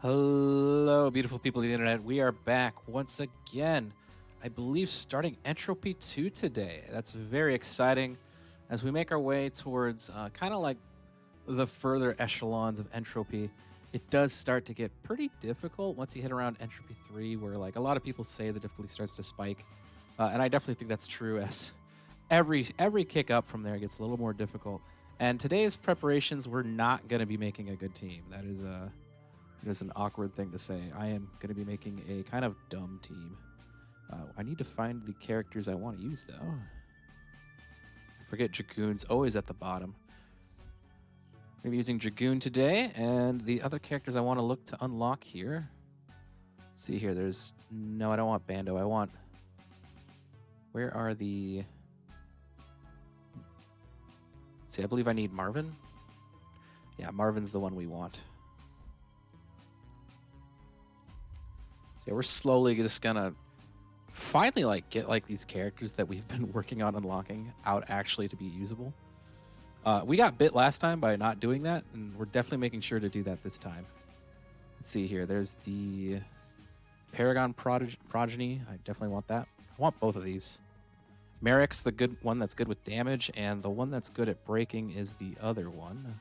Hello, beautiful people of the internet. We are back once again. I believe starting Entropy 2 today. That's very exciting as we make our way towards kind of like the further echelons of Entropy. It does start to get pretty difficult once you hit around Entropy 3, where like a lot of people say the difficulty starts to spike. And I definitely think that's true as every kick up from there gets a little more difficult. And today's preparations, we're not going to be making a good team. It is an awkward thing to say. I am going to be making a kind of dumb team. I need to find the characters I want to use, though. I forget Dragoon's always at the bottom. Maybe using Dragoon today, and the other characters I want to look to unlock here. Let's see here, there's... No, I don't want Bando. I want... Where are the... See, I believe I need Marvin. Yeah, Marvin's the one we want. Yeah, we're slowly just gonna finally get these characters that we've been working on unlocking out actually to be usable. We got bit last time by not doing that, and we're definitely making sure to do that this time. Let's see here. There's the Paragon Progeny. I definitely want that. I want both of these. Merrick's the good one that's good with damage, and the one that's good at breaking is the other one.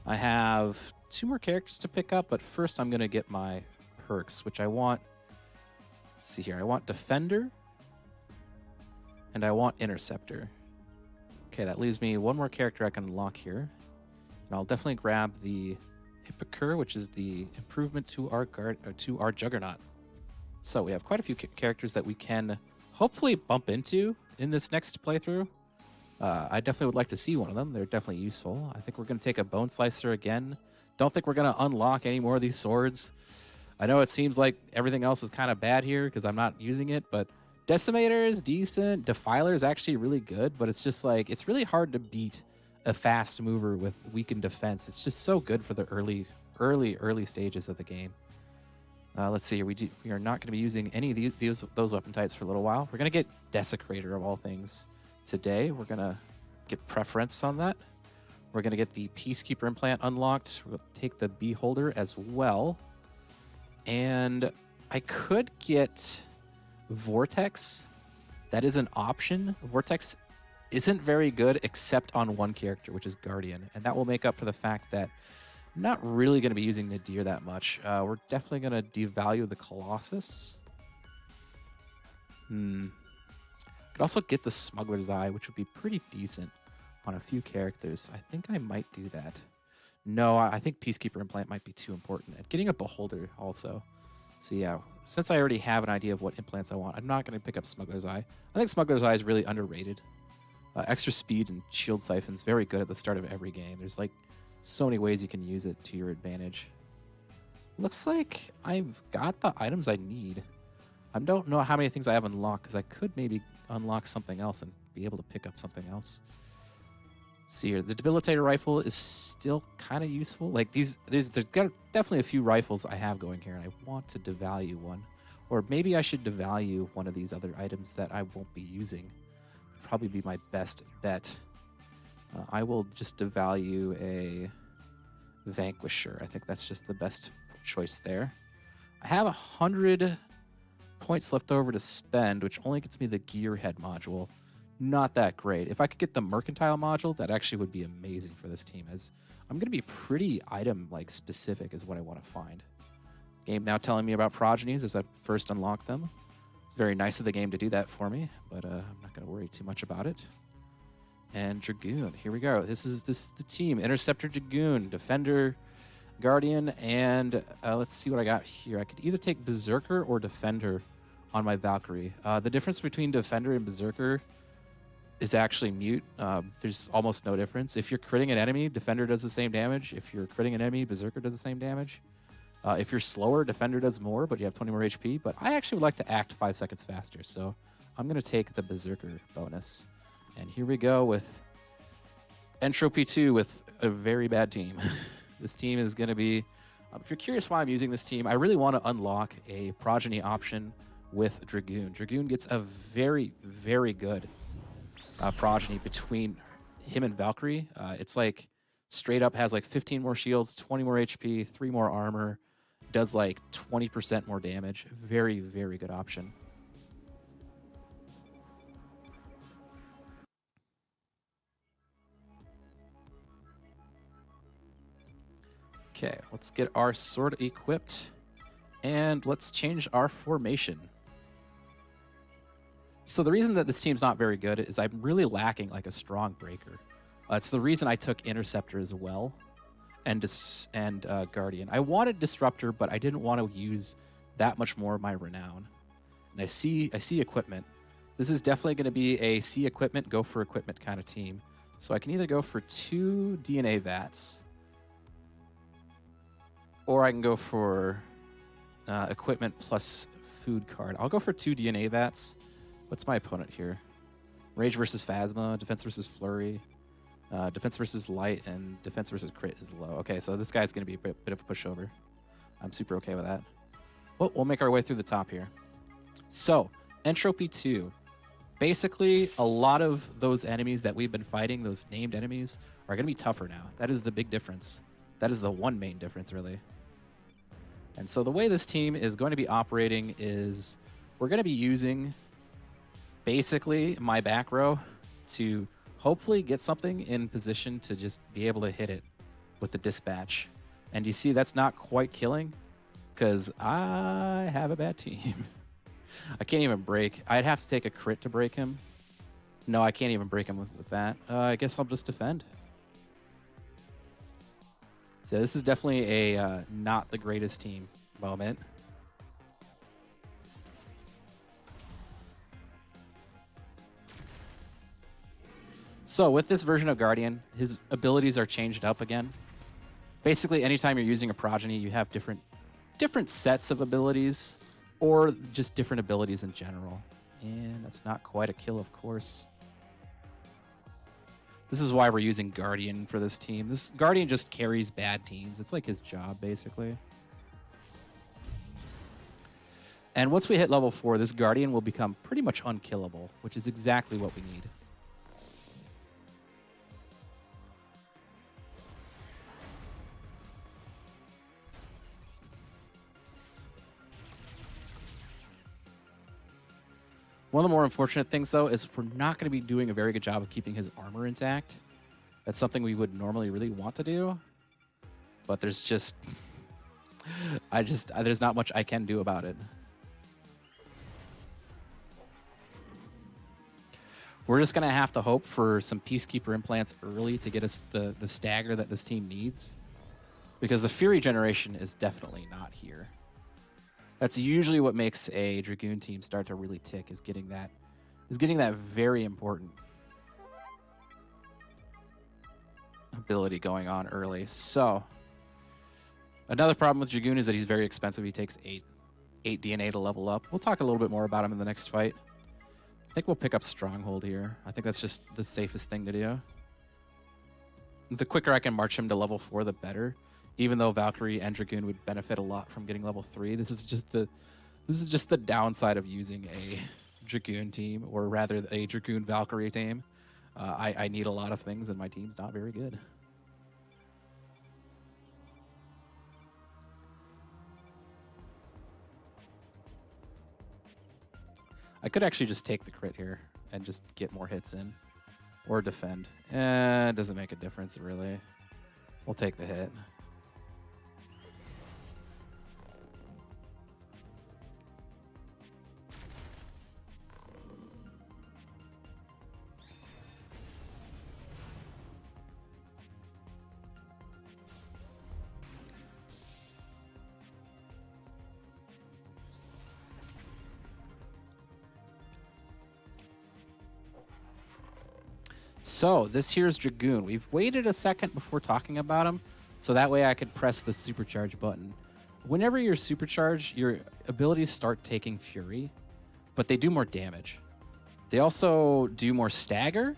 I have 2 more characters to pick up, but first I'm going to get my perks, which I want... Let's see here. I want Defender, and I want Interceptor. Okay, that leaves me 1 more character I can unlock here. And I'll definitely grab the Hippocure, which is the improvement to our Juggernaut. So we have quite a few characters that we can hopefully bump into in this next playthrough. I definitely would like to see one of them. They're definitely useful. I think we're going to take a Bone Slicer again. Don't think we're going to unlock any more of these swords. I know it seems like everything else is kind of bad here because I'm not using it, but Decimator is decent. Defiler is actually really good, but it's just like, it's really hard to beat a fast mover with weakened defense. It's just so good for the early stages of the game. Let's see here. We are not going to be using any of those weapon types for a little while. We're going to get Desecrator of all things. Today, we're going to get preference on that. We're going to get the Peacekeeper implant unlocked. We'll take the Beholder as well. And I could get Vortex. That is an option. Vortex isn't very good except on one character, which is Guardian. And that will make up for the fact that I'm not really going to be using Nadir that much. We're definitely going to devalue the Colossus. Could also get the Smuggler's Eye, which would be pretty decent on a few characters. I think I might do that. No, I think Peacekeeper implant might be too important. And getting a Beholder also. So yeah, since I already have an idea of what implants I want, I'm not going to pick up Smuggler's Eye. I think Smuggler's Eye is really underrated. Extra speed and shield siphon is very good at the start of every game. There's like so many ways you can use it to your advantage. Looks like I've got the items I need. I don't know how many things I have unlocked because I could maybe unlock something else and be able to pick up something else. Let's see here, the Debilitator rifle is still kind of useful. Like there's definitely a few rifles I have going here, and I want to devalue one, or maybe I should devalue one of these other items that I won't be using. Probably be my best bet. I will just devalue a Vanquisher. I think that's just the best choice there. I have 100 points left over to spend, which only gets me the Gearhead module. Not that great. If I could get the Mercantile module, that actually would be amazing for this team, as I'm going to be pretty item specific is what I want to find. Game now telling me about progenies as I first unlock them. It's very nice of the game to do that for me, but I'm not going to worry too much about it. And Dragoon, here we go. This is the team. Interceptor, Dragoon, Defender, Guardian, and let's see what I got here. I could either take Berserker or Defender on my Valkyrie. The difference between Defender and Berserker is actually mute. There's almost no difference. If you're critting an enemy, Defender does the same damage. If you're critting an enemy, Berserker does the same damage. If you're slower, Defender does more, but you have 20 more HP. But I actually would like to act 5 seconds faster, so I'm going to take the Berserker bonus. And here we go with Entropy 2 with a very bad team. This team is going to be... if you're curious why I'm using this team, I really want to unlock a progeny option with Dragoon. Dragoon gets a very, very good progeny between him and Valkyrie. It's like straight up has like 15 more shields, 20 more HP, 3 more armor, does like 20% more damage. Very, very good option. Okay, let's get our sword equipped, and let's change our formation. So the reason that this team's not very good is I'm really lacking like a strong breaker. It's the reason I took Interceptor as well, and Guardian. I wanted Disruptor, but I didn't want to use that much more of my Renown. And I see equipment. This is definitely going to be a see equipment, go for equipment kind of team. So I can either go for 2 DNA vats, or I can go for equipment plus food card. I'll go for 2 DNA vats. What's my opponent here? Rage versus Phasma, defense versus Flurry, defense versus Light, and defense versus Crit is low. Okay, so this guy's going to be a bit of a pushover. I'm super okay with that. Well, we'll make our way through the top here. So, Entropy 2. Basically, a lot of those enemies that we've been fighting, those named enemies, are going to be tougher now. That is the big difference. That is the one main difference, really. And so the way this team is going to be operating is we're going to be using basically my back row to hopefully get something in position to just be able to hit it with the dispatch. And you see that's not quite killing because I have a bad team. I can't even break. I'd have to take a crit to break him. No, I can't even break him with that. I guess I'll just defend. So this is definitely a not the greatest team moment. So with this version of Guardian, his abilities are changed up again. Basically, anytime you're using a progeny, you have different sets of abilities, or just different abilities in general. And that's not quite a kill, of course. This is why we're using Guardian for this team. This Guardian just carries bad teams. It's like his job, basically. And once we hit level 4, this Guardian will become pretty much unkillable, which is exactly what we need. One of the more unfortunate things, though, is we're not going to be doing a very good job of keeping his armor intact. That's something we would normally really want to do. But there's just... there's not much I can do about it. We're just going to have to hope for some Peacekeeper implants early to get us the stagger that this team needs. Because the Fury generation is definitely not here. That's usually what makes a Dragoon team start to really tick, is getting that very important ability going on early. So another problem with Dragoon is that he's very expensive. He takes 8 DNA to level up. We'll talk a little bit more about him in the next fight. I think we'll pick up Stronghold here. I think that's just the safest thing to do. The quicker I can march him to level 4, the better. Even though Valkyrie and Dragoon would benefit a lot from getting level 3, this is just the downside of using a Dragoon team, or rather a Dragoon Valkyrie team. I need a lot of things, and my team's not very good. I could actually just take the crit here and just get more hits in, or defend. It doesn't make a difference, really. We'll take the hit. So this here's Dragoon. We've waited a second before talking about him, so that way I could press the supercharge button. Whenever you're supercharged, your abilities start taking Fury, but they do more damage. They also do more stagger,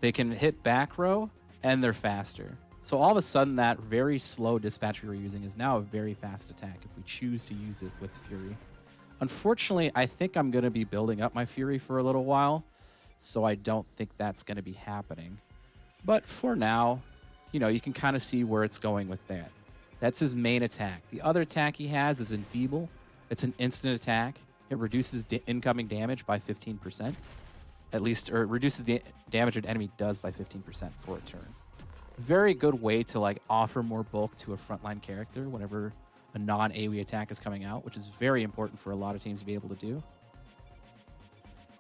they can hit back row, and they're faster. So all of a sudden, that very slow dispatch we were using is now a very fast attack if we choose to use it with Fury. Unfortunately, I think I'm going to be building up my Fury for a little while, so I don't think that's going to be happening. But for now, you know, you can kind of see where it's going with that. That's his main attack. The other attack he has is Enfeeble. It's an instant attack. It reduces incoming damage by 15%. At least, or it reduces the damage an enemy does by 15% for a turn. Very good way to like offer more bulk to a frontline character whenever a non-AoE attack is coming out, which is very important for a lot of teams to be able to do. And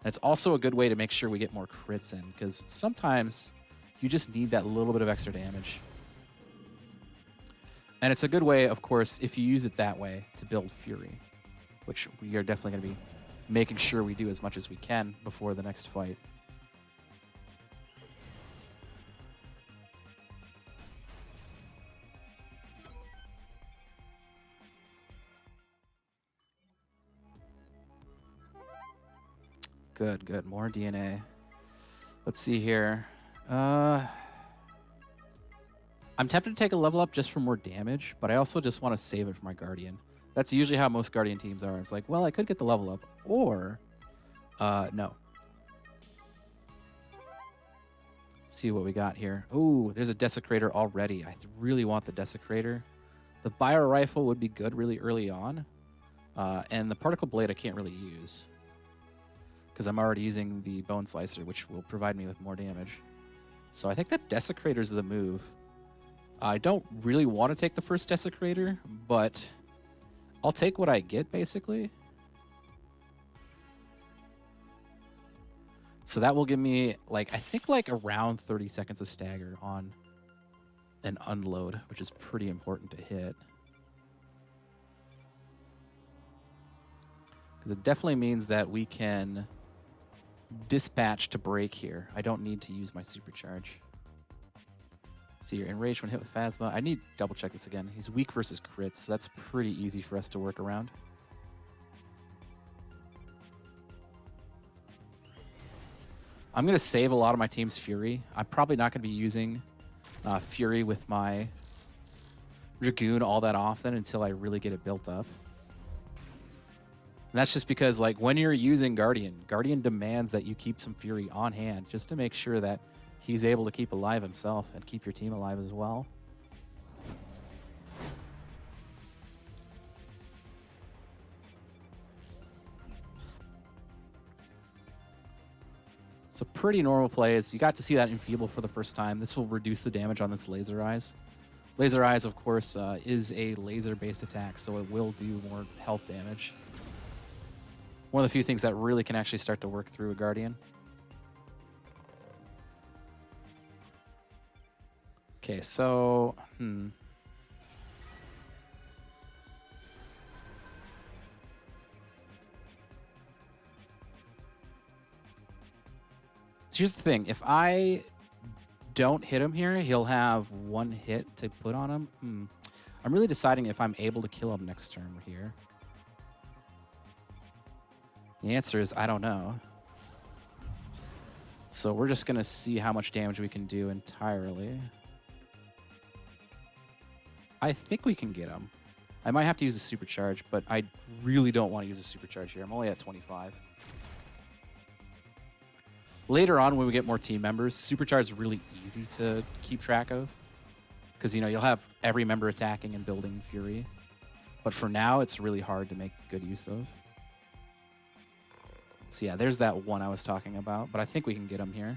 it's also a good way to make sure we get more crits in, because sometimes you just need that little bit of extra damage. And it's a good way, of course, if you use it that way, to build Fury, which we are definitely going to be making sure we do as much as we can before the next fight. Good, good. More DNA. Let's see here. I'm tempted to take a level up just for more damage, but I also just want to save it for my Guardian. That's usually how most Guardian teams are. It's like, well, I could get the level up, or no. Let's see what we got here. Ooh, there's a Desecrator already. I really want the Desecrator. The Bio Rifle would be good really early on, and the Particle Blade I can't really use because I'm already using the Bone Slicer, which will provide me with more damage. So I think that Desecrator is the move. I don't really want to take the first Desecrator, but I'll take what I get, basically. So that will give me, like, I think, like, around 30 seconds of stagger on an unload, which is pretty important to hit. Because it definitely means that we can dispatch to break here. I don't need to use my supercharge. See, you're enraged when hit with Phasma. I need to double check this again. He's weak versus crits, so that's pretty easy for us to work around. I'm going to save a lot of my team's Fury. I'm probably not going to be using Fury with my Dragoon all that often until I really get it built up. And that's just because, like, when you're using Guardian, Guardian demands that you keep some Fury on hand just to make sure that he's able to keep alive himself and keep your team alive as well. So pretty normal plays. You got to see that Enfeeble for the first time. This will reduce the damage on this Laser Eyes. Laser Eyes, of course, is a laser-based attack, so it will do more health damage. One of the few things that really can actually start to work through a Guardian. Okay, so... So here's the thing. If I don't hit him here, he'll have one hit to put on him. I'm really deciding if I'm able to kill him next turn here. The answer is I don't know. So we're just going to see how much damage we can do entirely. I think we can get him. I might have to use a supercharge, but I really don't want to use a supercharge here. I'm only at 25. Later on, when we get more team members, supercharge is really easy to keep track of. Because, you know, you'll have every member attacking and building Fury. But for now, it's really hard to make good use of. So yeah, there's that one I was talking about. But I think we can get him here.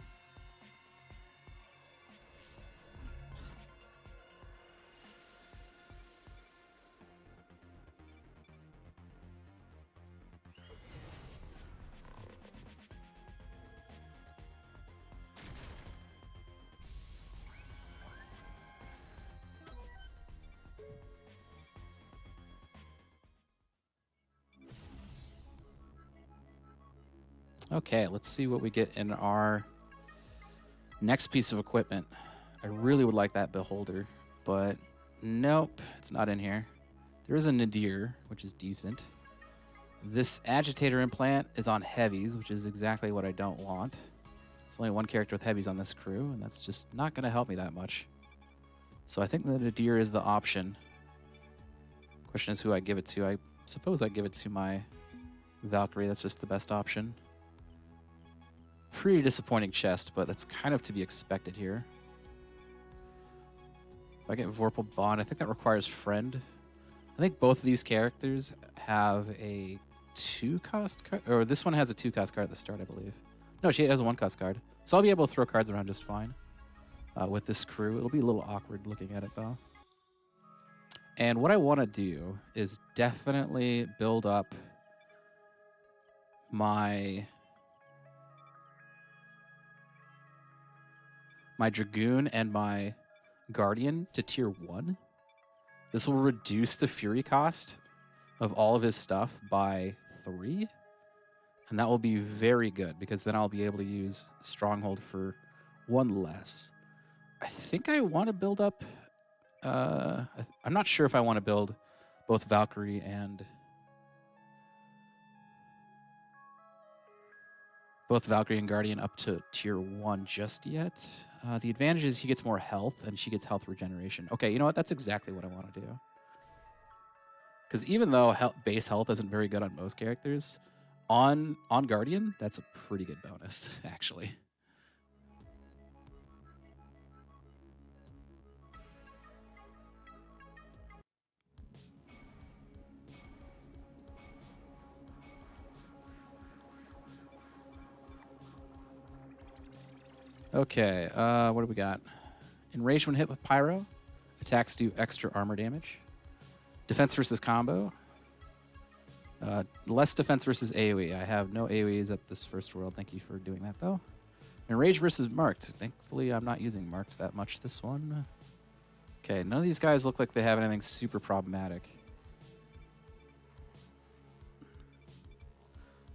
Okay, let's see what we get in our next piece of equipment. I really would like that Beholder, but nope, it's not in here. There is a Nadir, which is decent. This Agitator implant is on heavies, which is exactly what I don't want. There's only one character with heavies on this crew, and that's just not going to help me that much. So I think the Nadir is the option. Question is who I give it to. I suppose I give it to my Valkyrie. That's just the best option. Pretty disappointing chest, but that's kind of to be expected here. If I get Vorpal Bond, I think that requires Friend. I think both of these characters have a 2-cost card, or this one has a 2-cost card at the start, I believe. No, she has a 1-cost card. So I'll be able to throw cards around just fine with this crew. It'll be a little awkward looking at it, though. And what I want to do is definitely build up my Dragoon and my Guardian to tier 1. This will reduce the Fury cost of all of his stuff by 3. And that will be very good because then I'll be able to use Stronghold for 1 less. I think I want to build up... I'm not sure if I want to build both Valkyrie and... Guardian up to tier 1 just yet. The advantage is he gets more health and she gets health regeneration. Okay, you know what? That's exactly what I want to do. Because even though base health isn't very good on most characters, on Guardian, that's a pretty good bonus, actually. Okay, what do we got? Enraged when hit with Pyro. Attacks do extra armor damage. Defense versus combo. Less defense versus AoE. I have no AoEs at this first world. Thank you for doing that, though. Enraged versus Marked. Thankfully, I'm not using Marked that much this one. Okay, none of these guys look like they have anything super problematic.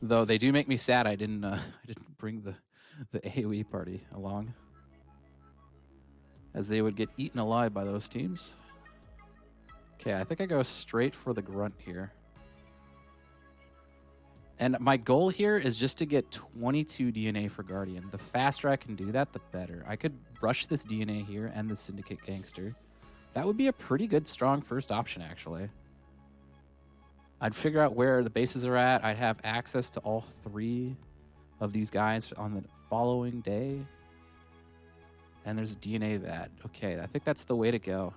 Though they do make me sad I didn't bring the AoE party along, as they would get eaten alive by those teams. Okay, I think I go straight for the Grunt here. And my goal here is just to get 22 DNA for Guardian. The faster I can do that, the better. I could rush this DNA here and the Syndicate Gangster. That would be a pretty good, strong first option, actually. I'd figure out where the bases are at. I'd have access to all 3 of these guys on the following day. And there's a DNA vat. Okay, I think that's the way to go.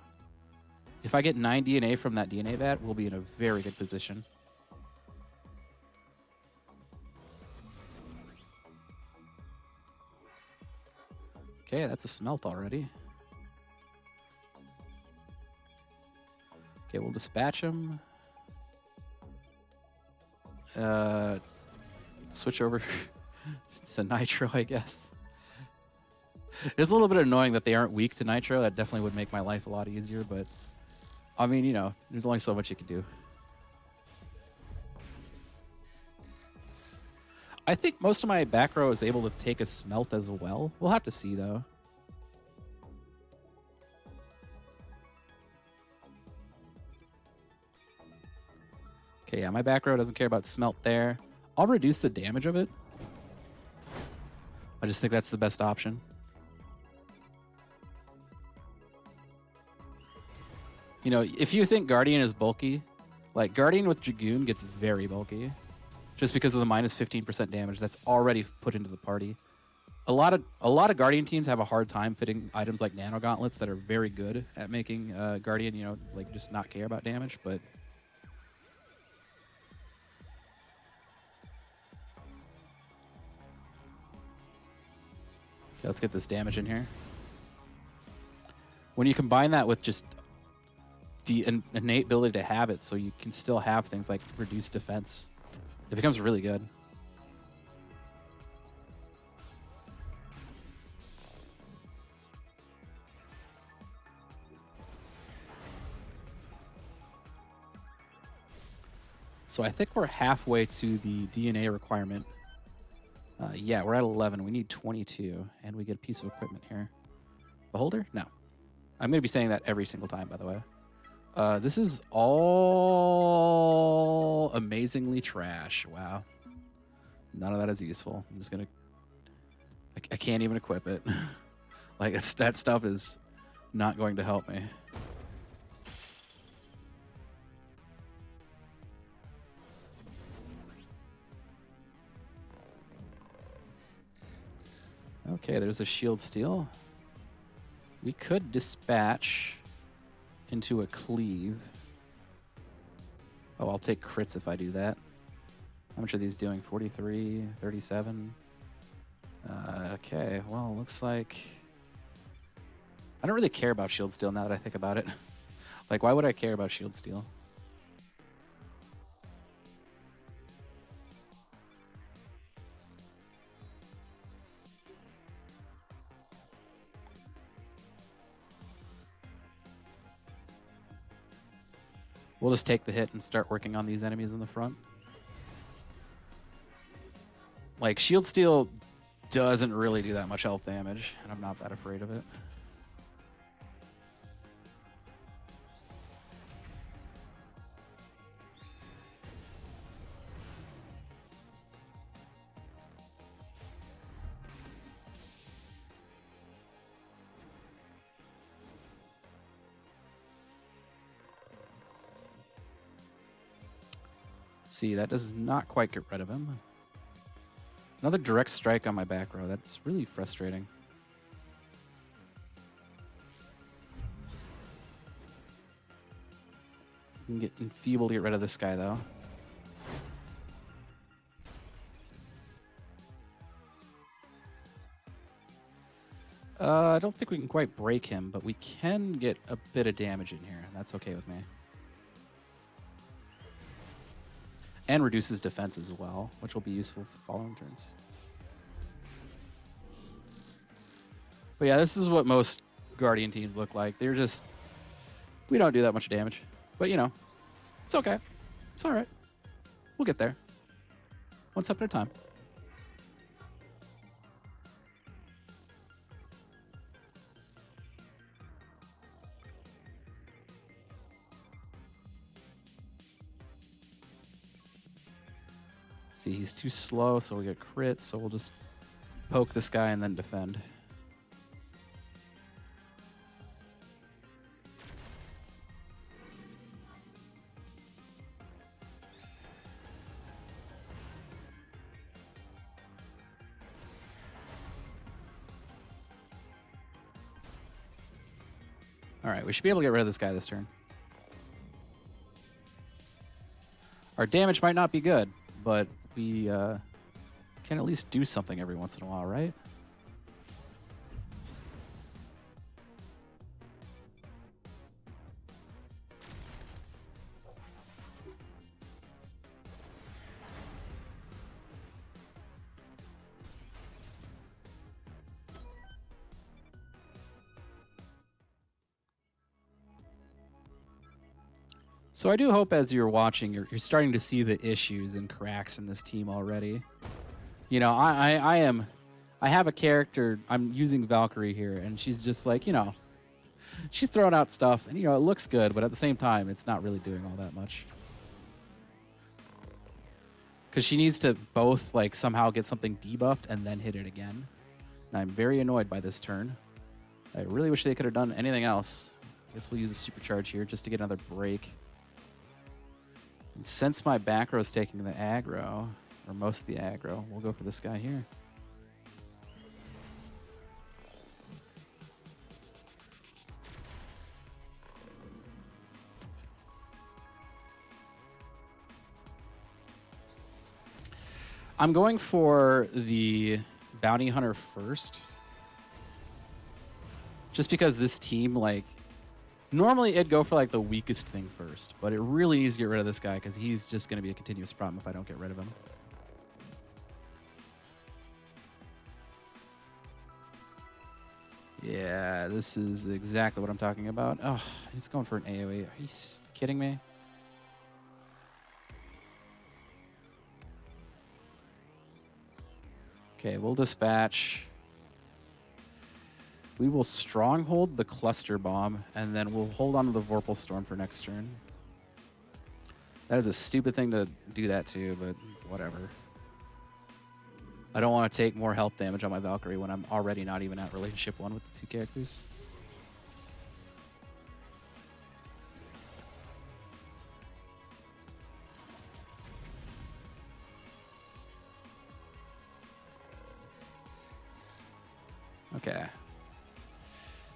If I get 9 DNA from that DNA vat, we'll be in a very good position. Okay, that's a smelt already. Okay, we'll dispatch him. Switch over to Nitro, I guess. It's a little bit annoying that they aren't weak to Nitro. That definitely would make my life a lot easier, but I mean, you know, there's only so much you can do. I think most of my back row is able to take a smelt as well. We'll have to see, though. Okay, yeah, my back row doesn't care about smelt there. I'll reduce the damage of it. I just think that's the best option. You know, if you think Guardian is bulky, like Guardian with Dragoon gets very bulky. Just because of the minus 15% damage that's already put into the party. A lot of Guardian teams have a hard time fitting items like Nano Gauntlets that are very good at making Guardian, you know, like just not care about damage, but... Okay, let's get this damage in here. When you combine that with just the innate ability to have it, so you can still have things like reduced defense, it becomes really good. So I think we're halfway to the DNA requirement. Yeah, we're at 11. We need 22, and we get a piece of equipment here. Beholder? No. I'm going to be saying that every single time, by the way. This is all amazingly trash. Wow. None of that is useful. I'm just going to... I can't even equip it. Like, that stuff is not going to help me. Okay, there's a shield steal. We could dispatch into a cleave. Oh, I'll take crits if I do that. How much are these doing? 43, 37? Okay, well, looks like... I don't really care about shield steal now that I think about it. Like, why would I care about shield steal? We'll just take the hit and start working on these enemies in the front. Like, shield steal doesn't really do that much health damage, and I'm not that afraid of it. See, that does not quite get rid of him. Another direct strike on my back row. That's really frustrating. You can get enfeebled to get rid of this guy, though. I don't think we can quite break him, but we can get a bit of damage in here. That's okay with me. And reduces defense as well, which will be useful for following turns. But yeah, this is what most Guardian teams look like. They're just... We don't do that much damage. But, you know, it's okay. It's all right. We'll get there. One step at a time. See, he's too slow, so we get crit, so we'll just poke this guy and then defend. All right, we should be able to get rid of this guy this turn. Our damage might not be good, but we can at least do something every once in a while, right? So I do hope as you're watching, you're starting to see the issues and cracks in this team already. You know, I have a character, I'm using Valkyrie here, and she's just like, you know, she's throwing out stuff, and, you know, it looks good, but at the same time, it's not really doing all that much. Because she needs to both, like, somehow get something debuffed and then hit it again. And I'm very annoyed by this turn. I really wish they could have done anything else. I guess we'll use a supercharge here just to get another break. And since my back row is taking the aggro, or most of the aggro, we'll go for this guy here. I'm going for the Bounty Hunter first. Just because this team, like, normally it'd go for, like, the weakest thing first, but it really needs to get rid of this guy because he's just going to be a continuous problem if I don't get rid of him. Yeah, this is exactly what I'm talking about. Oh, he's going for an AoE. Are you kidding me? Okay, we'll dispatch. We will stronghold the cluster bomb, and then we'll hold on to the Vorpal Storm for next turn. That is a stupid thing to do that to, but whatever. I don't want to take more health damage on my Valkyrie when I'm already not even at relationship 1 with the 2 characters. Okay.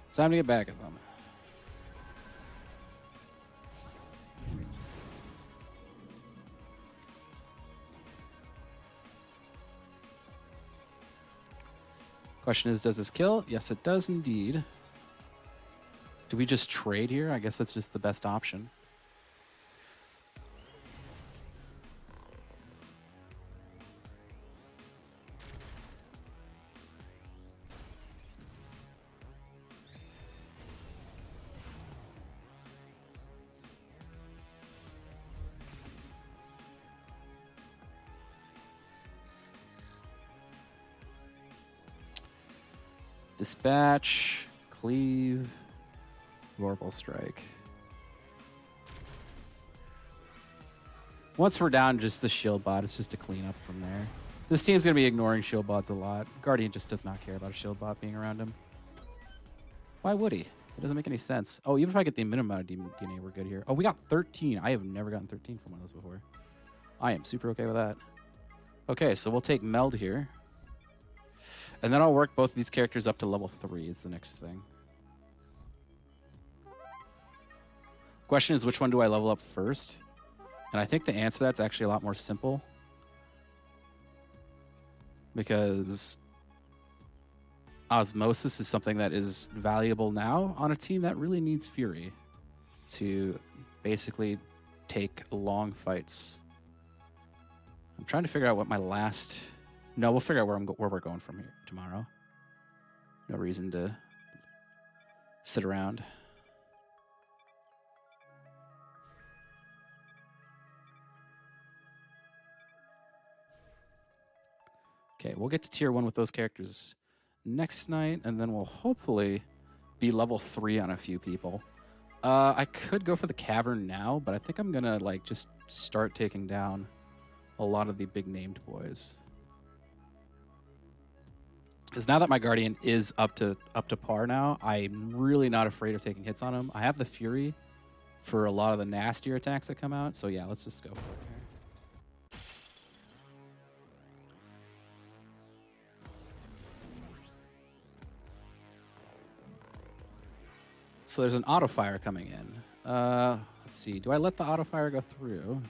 It's time to get back at them. Question is, does this kill? Yes, it does indeed. Do we just trade here? I guess that's just the best option. Dispatch, cleave, Vorpal Strike. Once we're down just the shield bot, it's just to clean up from there. This team's going to be ignoring shield bots a lot. Guardian just does not care about a shield bot being around him. Why would he? It doesn't make any sense. Oh, even if I get the minimum amount of DNA, we're good here. Oh, we got 13. I have never gotten 13 from one of those before. I am super okay with that. Okay, so we'll take Meld here. And then I'll work both of these characters up to level 3 is the next thing. Question is, which one do I level up first? And I think the answer to that's actually a lot more simple. Because Osmosis is something that is valuable now on a team that really needs Fury to basically take long fights. I'm trying to figure out what my last... No, we'll figure out where we're going from here tomorrow. No reason to sit around. Okay, we'll get to tier 1 with those characters next night, and then we'll hopefully be level 3 on a few people. I could go for the Cavern now, but I think I'm gonna like just start taking down a lot of the big named boys. Because now that my Guardian is up to par now, I'm really not afraid of taking hits on him. I have the Fury for a lot of the nastier attacks that come out, so yeah, let's just go for it here. So there's an auto fire coming in. Let's see. Do I let the auto fire go through?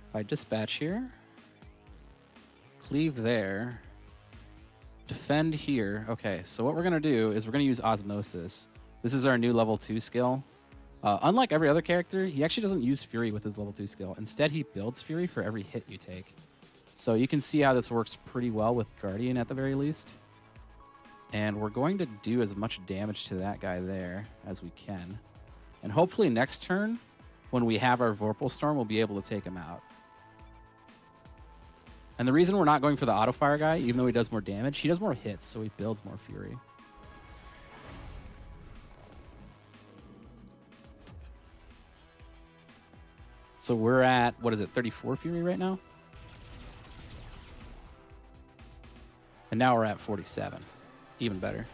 If I dispatch here, cleave there, defend here. Okay, so what we're gonna do is we're gonna use Osmosis. This is our new level 2 skill. Unlike every other character, he actually doesn't use Fury with his level 2 skill. Instead, he builds Fury for every hit you take. So you can see how this works pretty well with Guardian at the very least. And we're going to do as much damage to that guy there as we can. And hopefully next turn, when we have our Vorpal Storm, we'll be able to take him out. And the reason we're not going for the auto fire guy, even though he does more damage, he does more hits, so he builds more Fury. So we're at, what is it, 34 Fury right now? And now we're at 47. Even better.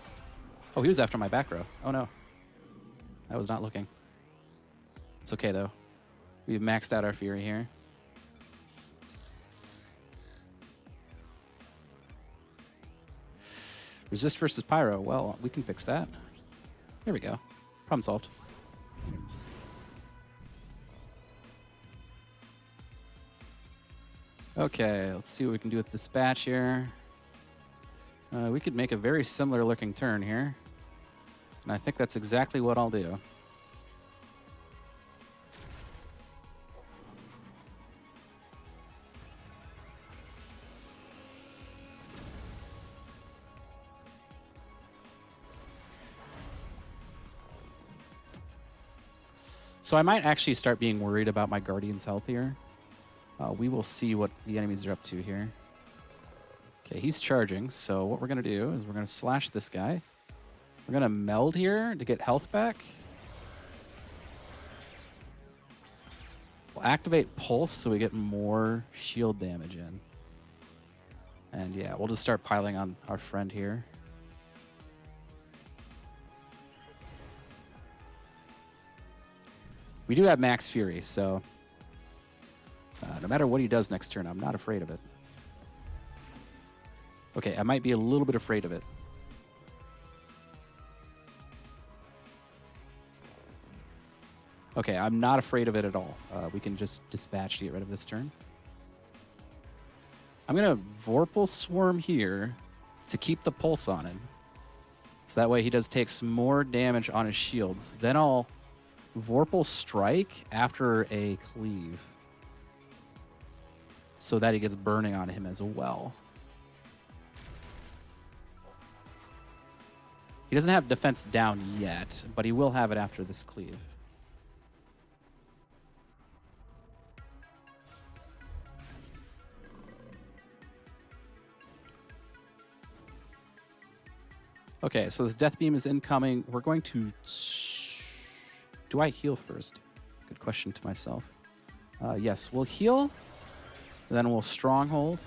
Oh, he was after my back row. Oh no. I was not looking. It's okay though. We've maxed out our Fury here. Resist versus Pyro. Well, we can fix that. There we go. Problem solved. Okay, let's see what we can do with Dispatch here. We could make a very similar looking turn here. And I think that's exactly what I'll do. So I might actually start being worried about my Guardian's health here. We will see what the enemies are up to here. Okay, he's charging, so what we're going to do is we're going to slash this guy. We're going to meld here to get health back. We'll activate Pulse so we get more shield damage in. And yeah, we'll just start piling on our friend here. We do have max Fury, so no matter what he does next turn, I'm not afraid of it. Okay, I might be a little bit afraid of it. Okay, I'm not afraid of it at all. We can just dispatch to get rid of this turn. I'm going to Vorpal Swarm here to keep the pulse on him. So that way he does take some more damage on his shields. Then I'll Vorpal Strike after a cleave so that he gets burning on him as well. He doesn't have defense down yet, but he will have it after this cleave. Okay, so this Death Beam is incoming. We're going to... Do I heal first? Good question to myself. Yes, we'll heal. Then we'll Stronghold.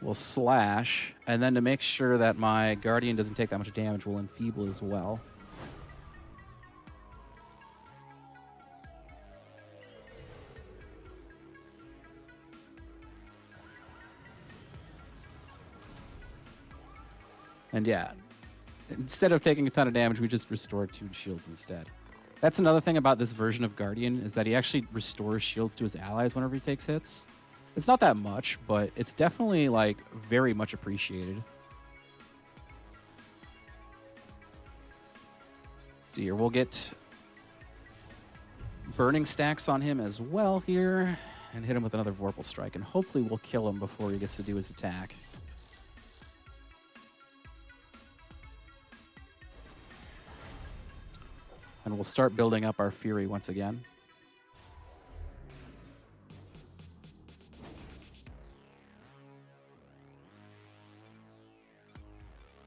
We'll Slash. And then to make sure that my Guardian doesn't take that much damage, we'll Enfeeble as well. And yeah, instead of taking a ton of damage, we just restore 2 shields instead. That's another thing about this version of Guardian, is that he actually restores shields to his allies whenever he takes hits. It's not that much, but it's definitely, like, very much appreciated. Let's see here, we'll get Burning Stacks on him as well here, and hit him with another Vorpal Strike, and hopefully we'll kill him before he gets to do his attack. And we'll start building up our Fury once again.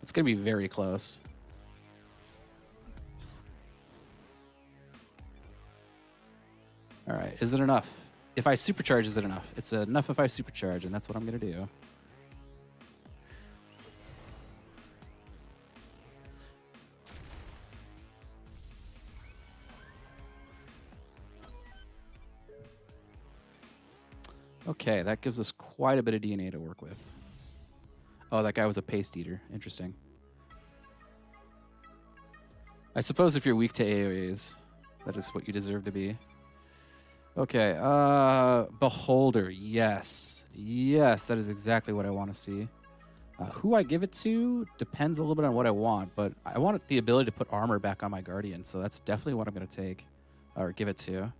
It's going to be very close. All right, is it enough? If I supercharge, is it enough? It's enough if I supercharge, and that's what I'm going to do. Okay, that gives us quite a bit of DNA to work with. Oh, that guy was a Paste Eater. Interesting. I suppose if you're weak to AoEs, that is what you deserve to be. Okay, Beholder. Yes. Yes, that is exactly what I want to see. Who I give it to depends a little bit on what I want, but I want the ability to put armor back on my Guardian, so that's definitely what I'm going to take, or give it to.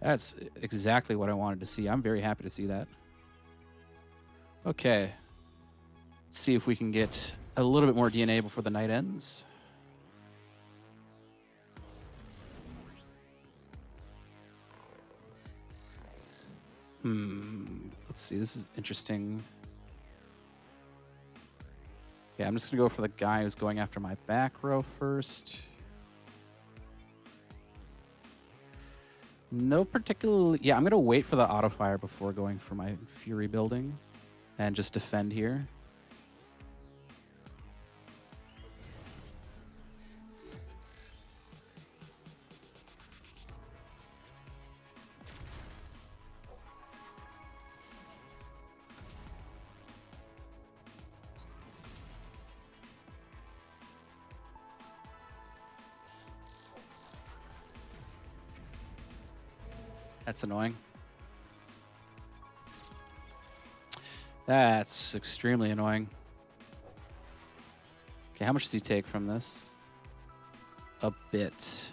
That's exactly what I wanted to see. I'm very happy to see that. Okay. Let's see if we can get a little bit more DNA before the night ends. Let's see. This is interesting. Okay, I'm just going to go for the guy who's going after my back row first. No particular... Yeah, I'm going to wait for the auto fire before going for my Fury building and just defend here. That's annoying. That's extremely annoying. Okay, how much does he take from this? A bit.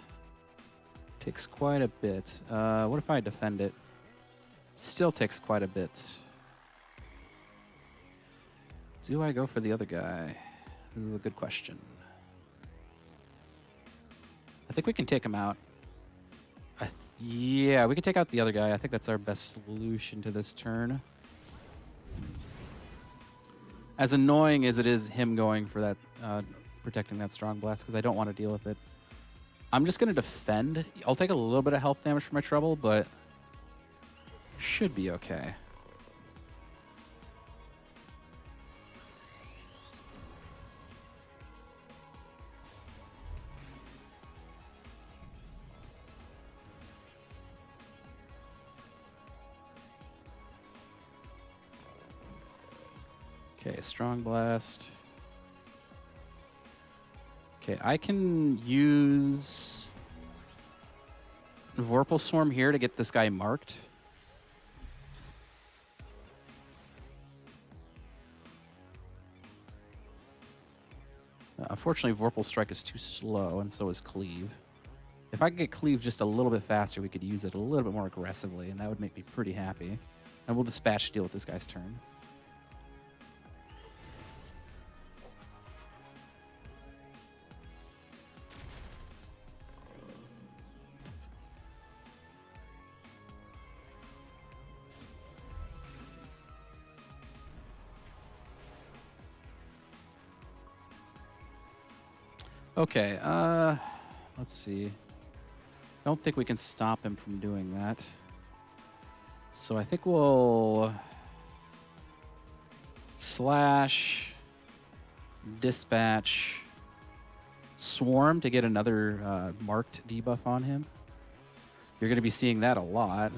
Takes quite a bit. What if I defend it? Still takes quite a bit. Do I go for the other guy? This is a good question. I think we can take him out. Yeah, we can take out the other guy. I think that's our best solution to this turn. As annoying as it is him going for that, protecting that Strong Blast, because I don't want to deal with it. I'm just going to defend. I'll take a little bit of health damage for my trouble, but should be okay. Okay, Strong Blast. Okay, I can use... Vorpal Swarm here to get this guy marked. Unfortunately, Vorpal Strike is too slow, and so is Cleave. If I could get Cleave just a little bit faster, we could use it a little bit more aggressively, and that would make me pretty happy. And we'll dispatch to deal with this guy's turn. Okay, let's see. I don't think we can stop him from doing that. So I think we'll slash dispatch swarm to get another marked debuff on him. You're going to be seeing that a lot.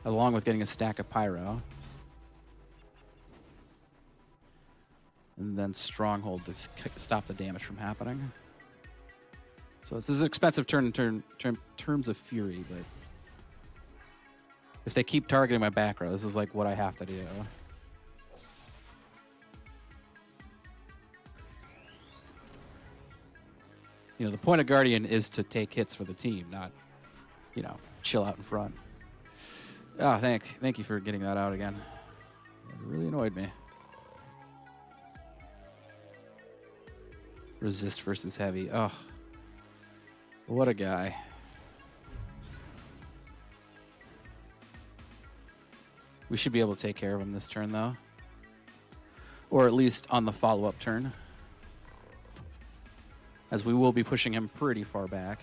Along with getting a stack of pyro. And then stronghold to stop the damage from happening. So this is an expensive turn in terms of fury, but if they keep targeting my back row, this is like what I have to do. You know, the point of Guardian is to take hits for the team, not, you know, chill out in front. Oh, thank you for getting that out again. It really annoyed me. Resist versus heavy. Oh, what a guy. We should be able to take care of him this turn, though. Or at least on the follow-up turn. As we will be pushing him pretty far back.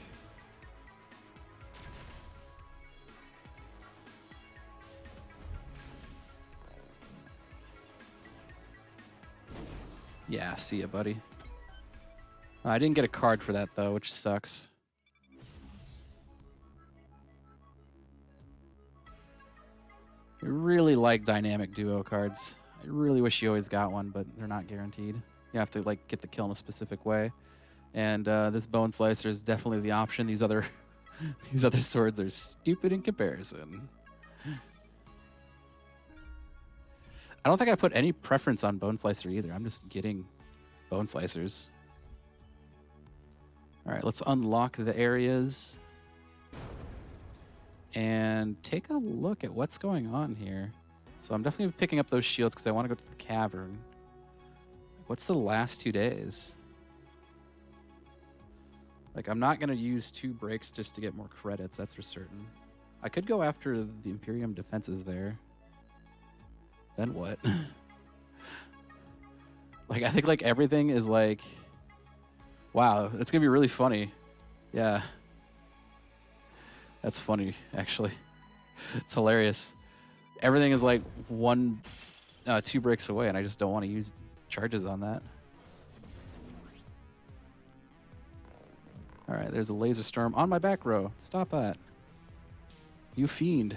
Yeah, see ya, buddy. I didn't get a card for that, though, which sucks. I really like dynamic duo cards. I really wish you always got one, but they're not guaranteed. You have to like get the kill in a specific way. And this Bone Slicer is definitely the option. These other these other swords are stupid in comparison. I don't think I put any preference on Bone Slicer either. I'm just getting Bone Slicers. All right, let's unlock the areas and take a look at what's going on here. So I'm definitely picking up those shields because I want to go to the cavern. What's the last 2 days? Like, I'm not going to use 2 breaks just to get more credits, that's for certain. I could go after the Imperium defenses there. Then what? Like, I think, like, everything is, like... Wow, it's going to be really funny. Yeah. That's funny, actually. It's hilarious. Everything is, like, 2 breaks away, and I just don't want to use charges on that. All right, there's a laser storm on my back row. Stop that. You fiend.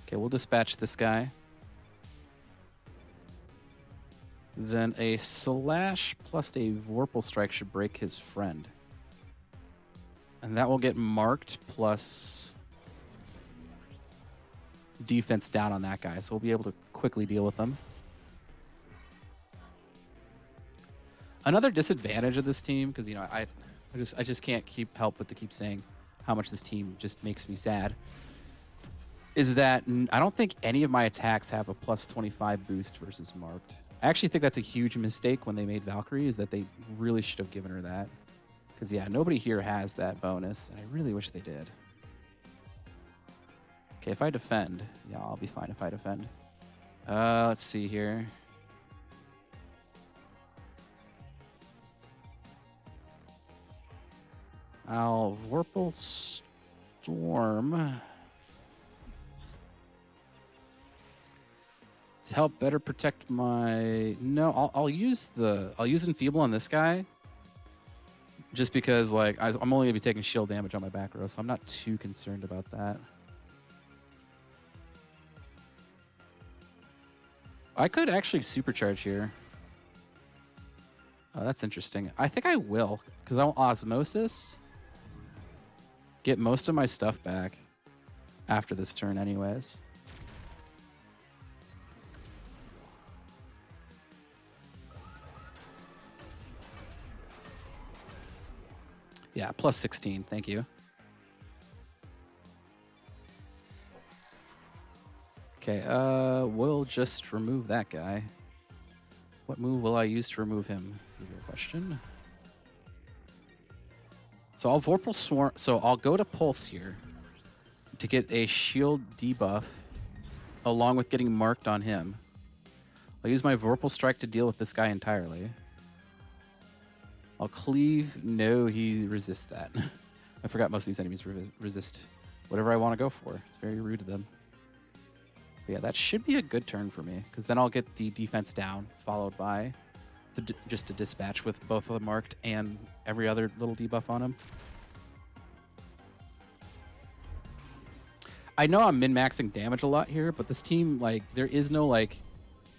Okay, we'll dispatch this guy. Then a slash plus a Vorpal Strike should break his friend. And that will get marked plus defense down on that guy. So we'll be able to quickly deal with them. Another disadvantage of this team, because, you know, I just can't help but to keep saying how much this team just makes me sad, is that I don't think any of my attacks have a plus 25 boost versus marked. I actually think that's a huge mistake when they made Valkyrie, is that they really should have given her that. Because, yeah, nobody here has that bonus, and I really wish they did. Okay, if I defend, yeah, I'll be fine if I defend. Let's see here. I'll Vorpal Storm to help better protect my... No, I'll use Enfeeble on this guy, just because, like, I'm only gonna be taking shield damage on my back row, so I'm not too concerned about that. I could actually supercharge here. Oh, that's interesting. I think I will, because I'll osmosis, get most of my stuff back after this turn anyways. Yeah, plus 16. Thank you. Okay, we'll just remove that guy. What move will I use to remove him? Is the real question. So I'll Vorpal Swarm. So I'll go to Pulse here to get a shield debuff along with getting marked on him. I'll use my Vorpal Strike to deal with this guy entirely. I'll cleave. No, he resists that. I forgot most of these enemies resist whatever I want to go for. It's very rude of them. But yeah, that should be a good turn for me, because then I'll get the defense down, followed by just a dispatch with both of them marked and every other little debuff on him. I know I'm min-maxing damage a lot here, but this team, like, there is no, like,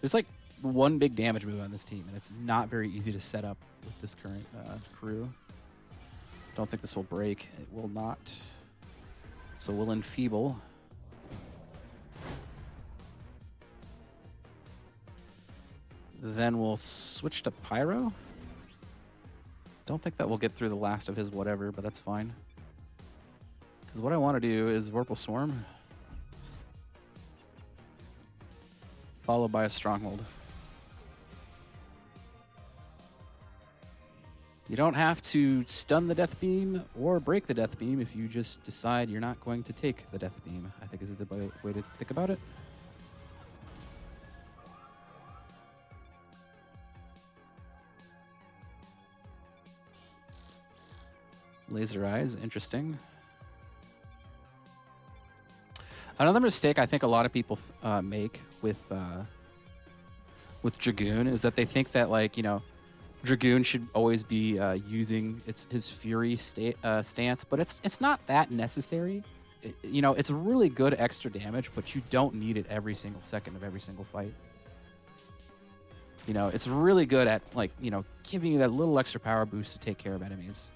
there's like one big damage move on this team, and it's not very easy to set up with this current crew. Don't think this will break. It will not. So we'll enfeeble. Then we'll switch to Pyro. Don't think that we'll get through the last of his whatever, but that's fine. Because what I want to do is Vorpal Swarm, followed by a Stronghold. You don't have to stun the Death Beam or break the Death Beam if you just decide you're not going to take the Death Beam. I think this is the way to think about it. Laser Eyes, interesting. Another mistake I think a lot of people make with Dragoon is that they think that, like, you know, Dragoon should always be using his Fury stance, but it's not that necessary. You know, it's really good extra damage, but you don't need it every single second of every single fight. You know, it's really good at, like, you know, giving you that little extra power boost to take care of enemies.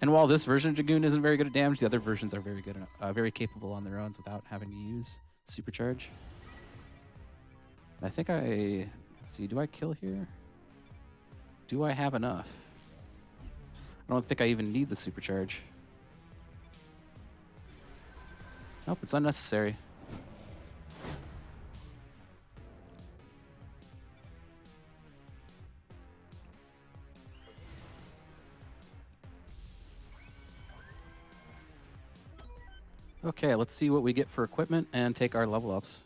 And while this version of Dragoon isn't very good at damage, the other versions are very good, very capable on their own without having to use Supercharge. I think let's see, do I kill here? Do I have enough? I don't think I even need the Supercharge. Nope, it's unnecessary. Okay, let's see what we get for equipment and take our level ups.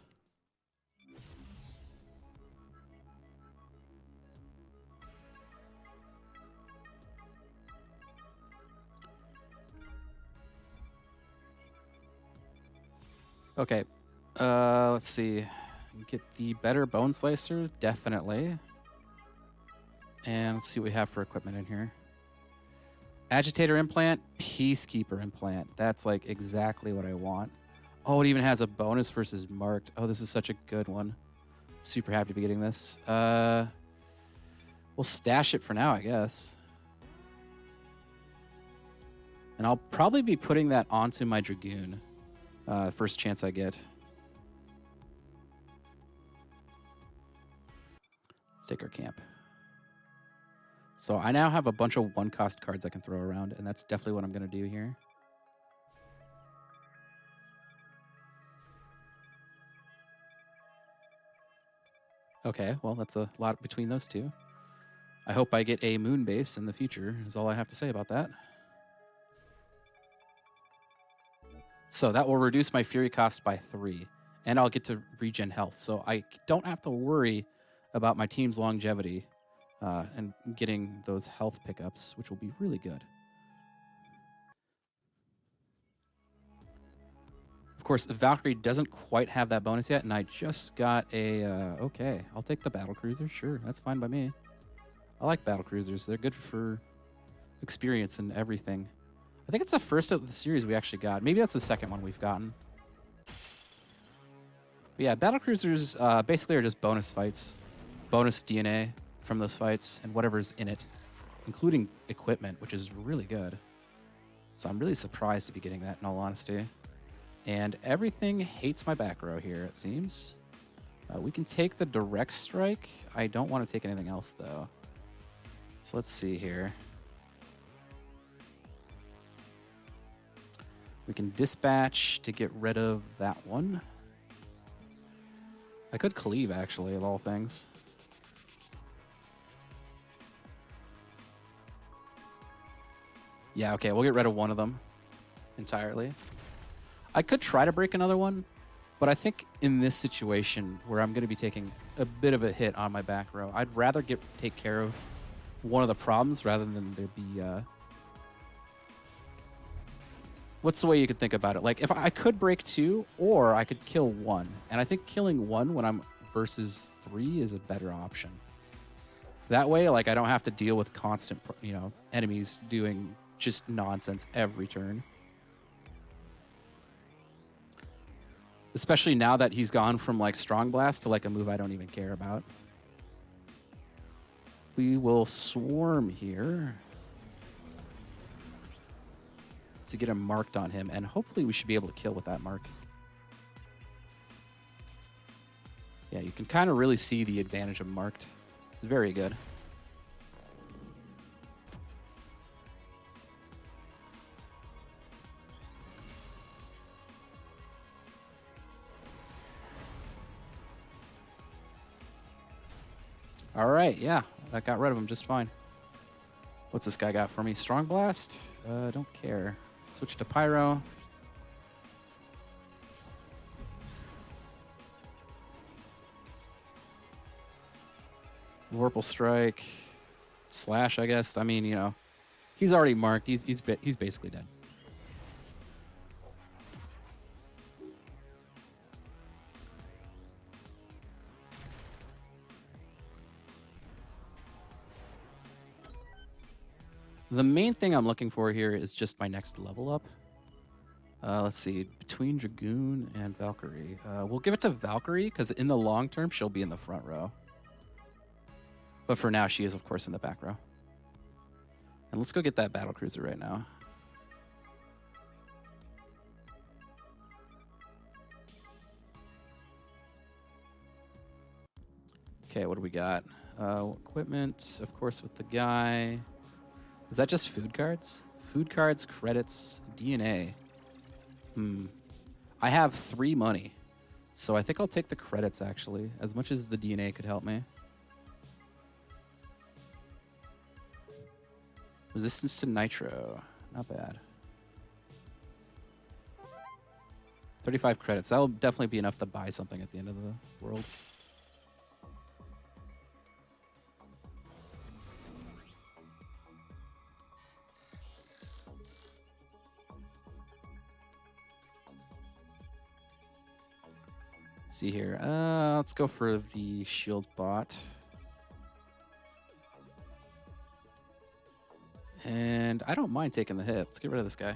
Okay, let's see. Get the better Bone Slicer, definitely. And let's see what we have for equipment in here. Agitator Implant, Peacekeeper Implant. That's like exactly what I want. Oh, it even has a bonus versus marked. Oh, this is such a good one. Super happy to be getting this. We'll stash it for now, I guess. And I'll probably be putting that onto my Dragoon. First chance I get. Let's take our camp. So I now have a bunch of one-cost cards I can throw around, and that's definitely what I'm going to do here. Okay, well, that's a lot between those two. I hope I get a moon base in the future, is all I have to say about that. So that will reduce my Fury cost by 3, and I'll get to regen health. So I don't have to worry about my team's longevity and getting those health pickups, which will be really good. Of course, Valkyrie doesn't quite have that bonus yet, and I just got a... okay, I'll take the battle cruiser. Sure, that's fine by me. I like battle cruisers. They're good for experience and everything. I think it's the first of the series we actually got. Maybe that's the second one we've gotten. But yeah, battle cruisers basically are just bonus fights. bonus DNA from those fights and whatever's in it, including equipment, which is really good. So I'm really surprised to be getting that, in all honesty. And everything hates my back row here, it seems. We can take the direct strike. I don't want to take anything else, though. So let's see here. We can dispatch to get rid of that one. I could cleave, actually, of all things. Yeah, okay, we'll get rid of one of them entirely. I could try to break another one, but I think in this situation where I'm going to be taking a bit of a hit on my back row, I'd rather take care of one of the problems rather than there be... what's the way you could think about it? Like, if I could break two, or I could kill one. And I think killing one when I'm versus 3 is a better option. That way, like, I don't have to deal with constant, enemies doing just nonsense every turn. Especially now that he's gone from, like, Strong Blast to, like, a move I don't even care about. We will swarm here to get him marked on him, and hopefully we should be able to kill with that mark. Yeah, you can kind of really see the advantage of marked. It's very good. All right, yeah, that got rid of him just fine. What's this guy got for me? Strong Blast? Don't care. Switch to Pyro. Vorpal Strike. Slash, I guess. I mean, he's already marked. He's basically dead. The main thing I'm looking for here is just my next level up. Let's see, between Dragoon and Valkyrie. We'll give it to Valkyrie, because in the long term, she'll be in the front row. But for now, she is, of course, in the back row. And let's go get that battlecruiser right now. Okay, what do we got? Equipment, of course, with the guy. Is that just food cards? Food cards, credits, DNA. I have 3 money. So I think I'll take the credits, actually, as much as the DNA could help me. Resistance to nitro. Not bad. 35 credits. That'll definitely be enough to buy something at the end of the world. Let's see here. Let's go for the shield bot. And I don't mind taking the hit. Let's get rid of this guy.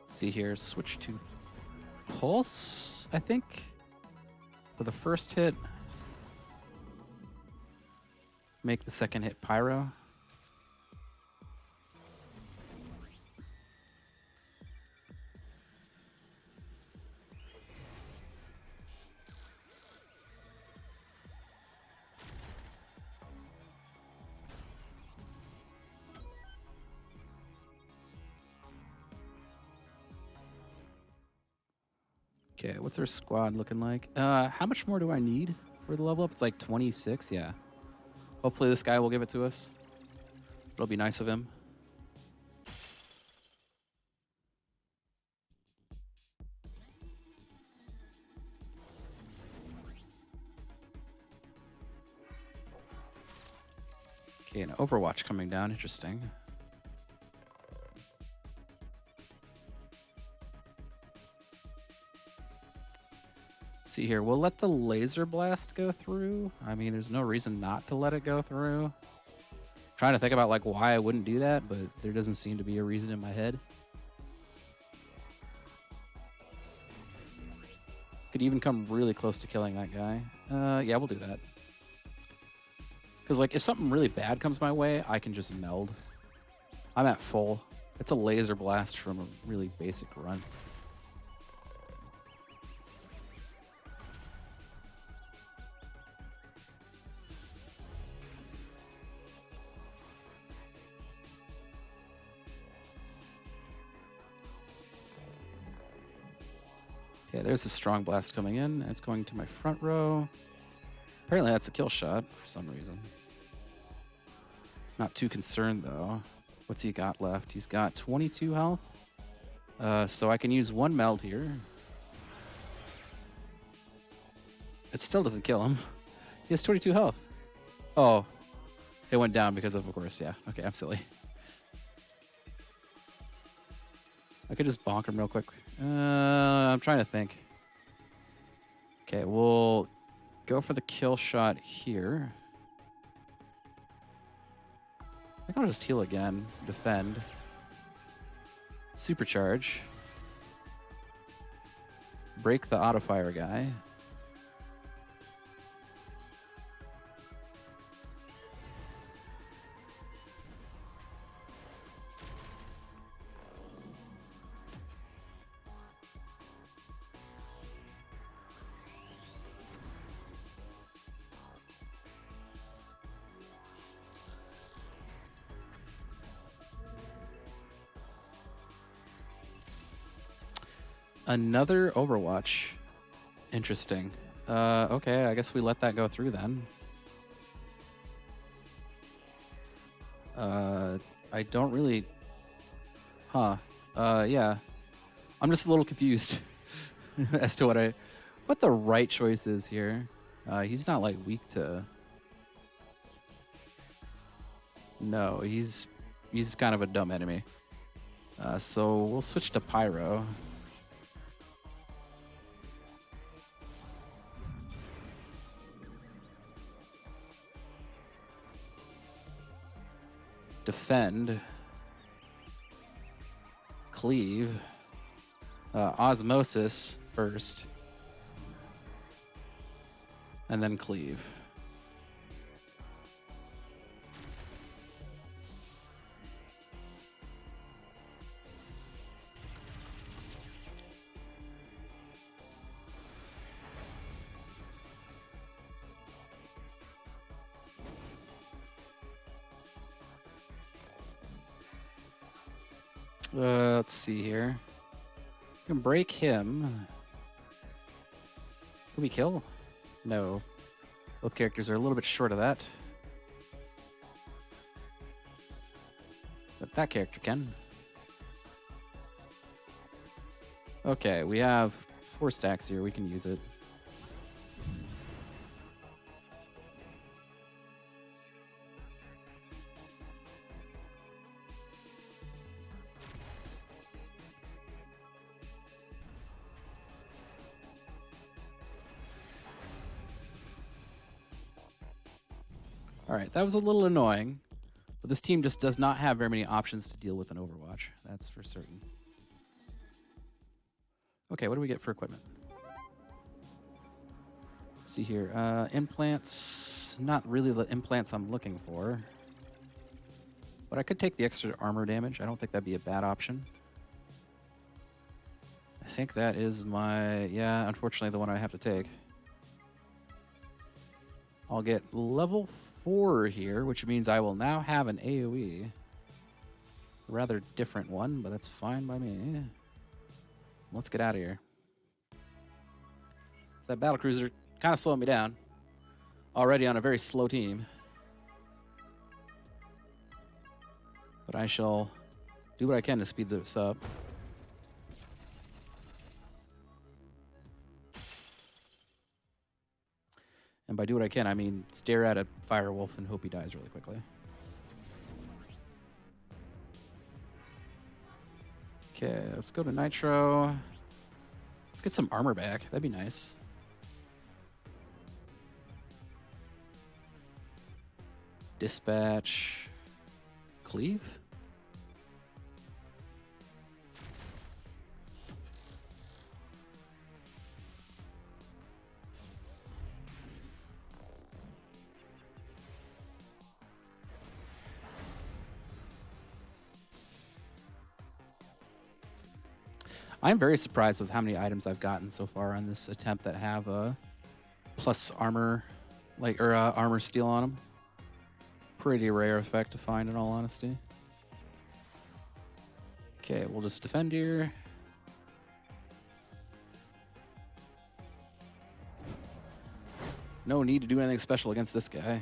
See here, switch to Pulse, I think, for the first hit. Make the second hit Pyro. Okay, what's our squad looking like? How much more do I need for the level up? It's like 26, yeah. Hopefully this guy will give it to us. It'll be nice of him. Okay, an Overwatch coming down. Interesting. See here, we'll let the laser blast go through. I mean, there's no reason not to let it go through. I'm trying to think about like why I wouldn't do that, but there doesn't seem to be a reason in my head. Could even come really close to killing that guy. Yeah, we'll do that. Because like if something really bad comes my way, I can just meld. I'm at full. It's a laser blast from a really basic run. Okay, there's a strong blast coming in. It's going to my front row. Apparently that's a kill shot for some reason. Not too concerned though. What's he got left? He's got 22 health. So I can use one meld here. It still doesn't kill him. He has 22 health. Oh, it went down because of course, yeah. Okay, I'm silly. I could just bonk him real quick. I'm trying to think. Okay, we'll go for the kill shot here. I think I'll just heal again. Defend. Supercharge. Break the auto fire guy. Another Overwatch. Interesting. Okay, I guess we let that go through then. I don't really... Huh. Yeah. I'm just a little confused as to what the right choice is here. He's not, like, weak to... No, he's kind of a dumb enemy. So we'll switch to Pyro. Defend. Cleave. Osmosis first. And then cleave. Let's see here. We can break him. Can we kill? No. Both characters are a little bit short of that. But that character can. Okay, we have 4 stacks here. We can use it. All right, that was a little annoying, but this team just does not have very many options to deal with an Overwatch. That's for certain. Okay, what do we get for equipment? Let's see here. Implants, not really the implants I'm looking for, but I could take the extra armor damage. I don't think that'd be a bad option. I think that is my, yeah, unfortunately the one I have to take. I'll get level 4 here, which means I will now have an AoE. A rather different one, but that's fine by me. Let's get out of here. So that battlecruiser kind of slowing me down. Already on a very slow team. But I shall do what I can to speed this up. And by do what I can, I mean stare at a firewolf and hope he dies really quickly. Okay, let's go to Nitro. Let's get some armor back. That'd be nice. Dispatch. Cleave? I'm very surprised with how many items I've gotten so far on this attempt that have a plus armor, armor steal on them. Pretty rare effect to find, in all honesty. Okay, we'll just defend here. No need to do anything special against this guy.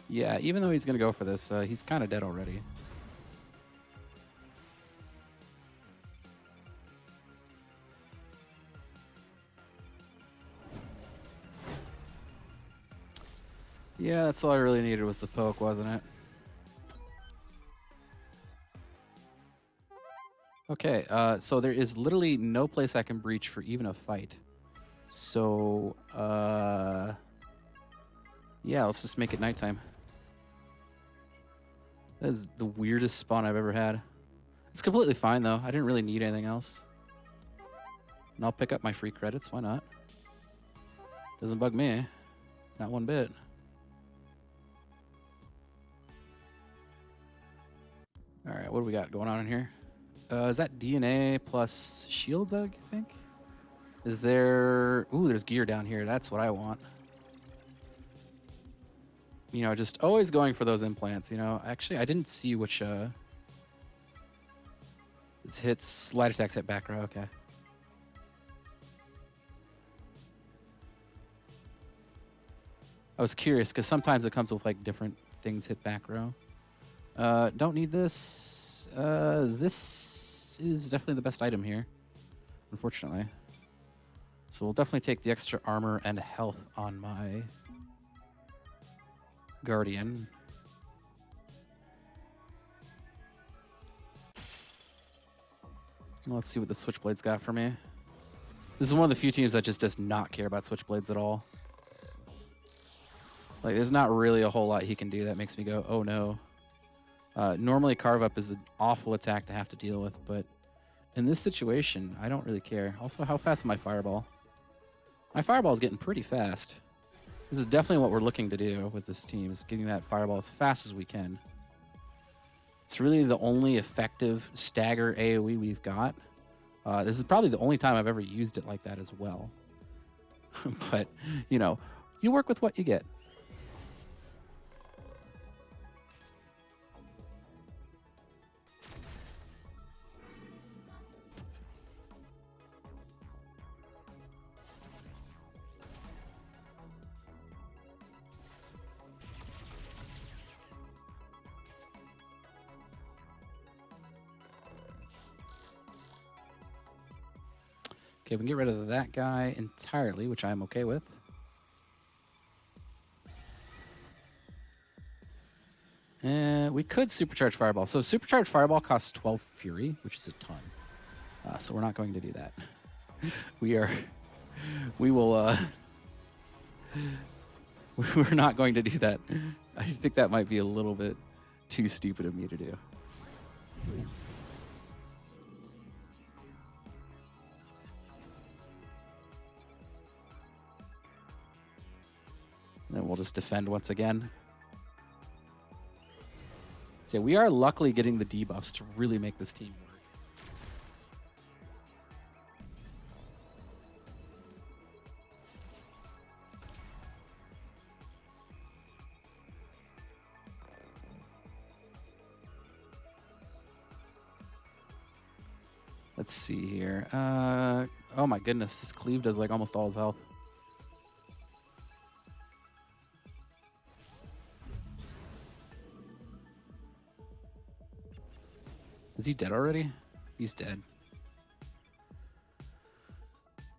Yeah, even though he's going to go for this, he's kind of dead already. Yeah, that's all I really needed was the poke, wasn't it? Okay, so there is literally no place I can breach for even a fight. So, yeah, let's just make it nighttime. That is the weirdest spawn I've ever had. It's completely fine, though. I didn't really need anything else. And I'll pick up my free credits. Why not? Doesn't bug me. Not one bit. All right, what do we got going on in here? Is that DNA plus shields, I think? Is there... Ooh, there's gear down here. That's what I want. You know, just always going for those implants, you know. Actually, I didn't see which... This hits... Light attacks hit back row, okay. I was curious, because sometimes it comes with, like, different things hit back row. Don't need this. This is definitely the best item here, unfortunately. So we'll definitely take the extra armor and health on my Guardian. Let's see what the Switchblade's got for me. This is one of the few teams that just does not care about Switchblades at all. Like, there's not really a whole lot he can do that makes me go, oh no. Normally, Carve Up is an awful attack to have to deal with, but in this situation, I don't really care. Also, how fast is my Fireball? My Fireball is getting pretty fast. This is definitely what we're looking to do with this team, is getting that Fireball as fast as we can. It's really the only effective stagger AoE we've got. This is probably the only time I've ever used it like that as well. But, you know, you work with what you get. Okay, we can get rid of that guy entirely, which I'm okay with. We could Supercharge Fireball. So Supercharge Fireball costs 12 Fury, which is a ton. So we're not going to do that. We're not going to do that. I think that might be a little bit too stupid of me to do. And then we'll just defend once again. So we are luckily getting the debuffs to really make this team work. Let's see here. Oh my goodness, this cleave does like almost all his health. Is he dead already? He's dead.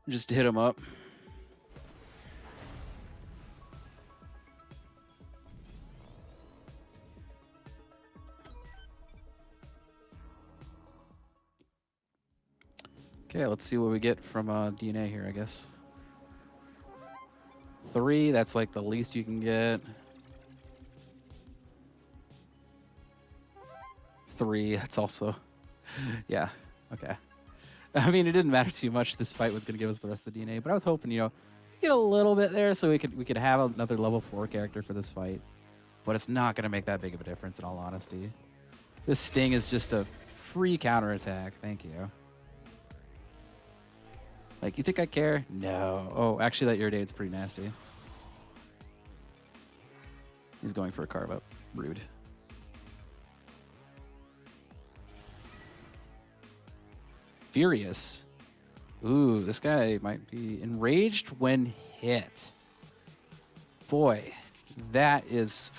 Just hit him up. Okay, let's see what we get from DNA here, I guess. 3, that's like the least you can get. 3, that's also... yeah, okay. I mean, it didn't matter too much. This fight was going to give us the rest of the DNA, but I was hoping, get a little bit there so we could have another level 4 character for this fight. But it's not going to make that big of a difference, in all honesty. This Sting is just a free counterattack. Thank you. Like, you think I care? No. Oh, actually, that Irridate's pretty nasty. He's going for a carve up. Rude. Furious. Ooh, this guy might be enraged when hit. Boy, that is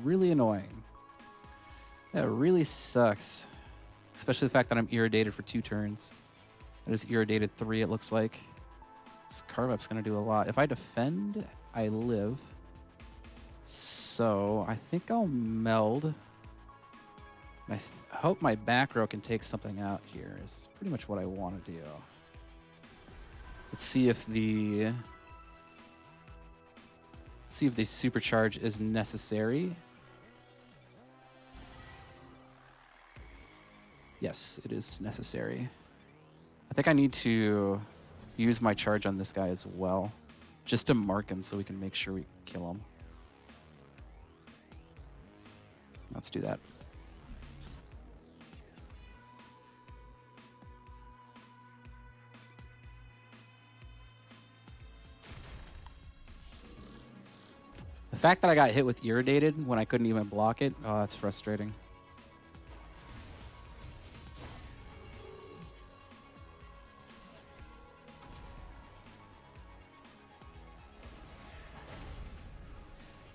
really annoying. That really sucks. Especially the fact that I'm irritated for 2 turns. I just irritated 3, it looks like. This carve up's going to do a lot. If I defend, I live. So I think I'll meld. I hope my back row can take something out here. Is pretty much what I want to do. Let's see if the supercharge is necessary. Yes, it is necessary. I think I need to use my charge on this guy as well, just to mark him so we can make sure we kill him. Let's do that. The fact that I got hit with Irritated when I couldn't even block it, oh, that's frustrating.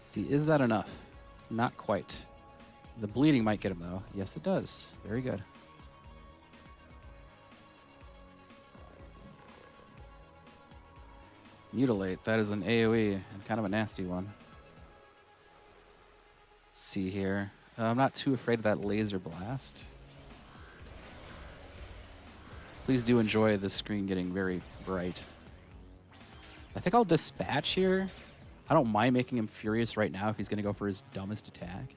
See, is that enough? Not quite. The bleeding might get him, though. Yes, it does. Very good. Mutilate. That is an AoE, and kind of a nasty one. Let's see here. I'm not too afraid of that laser blast. Please do enjoy the screen getting very bright. I think I'll dispatch here. I don't mind making him furious right now if he's going to go for his dumbest attack.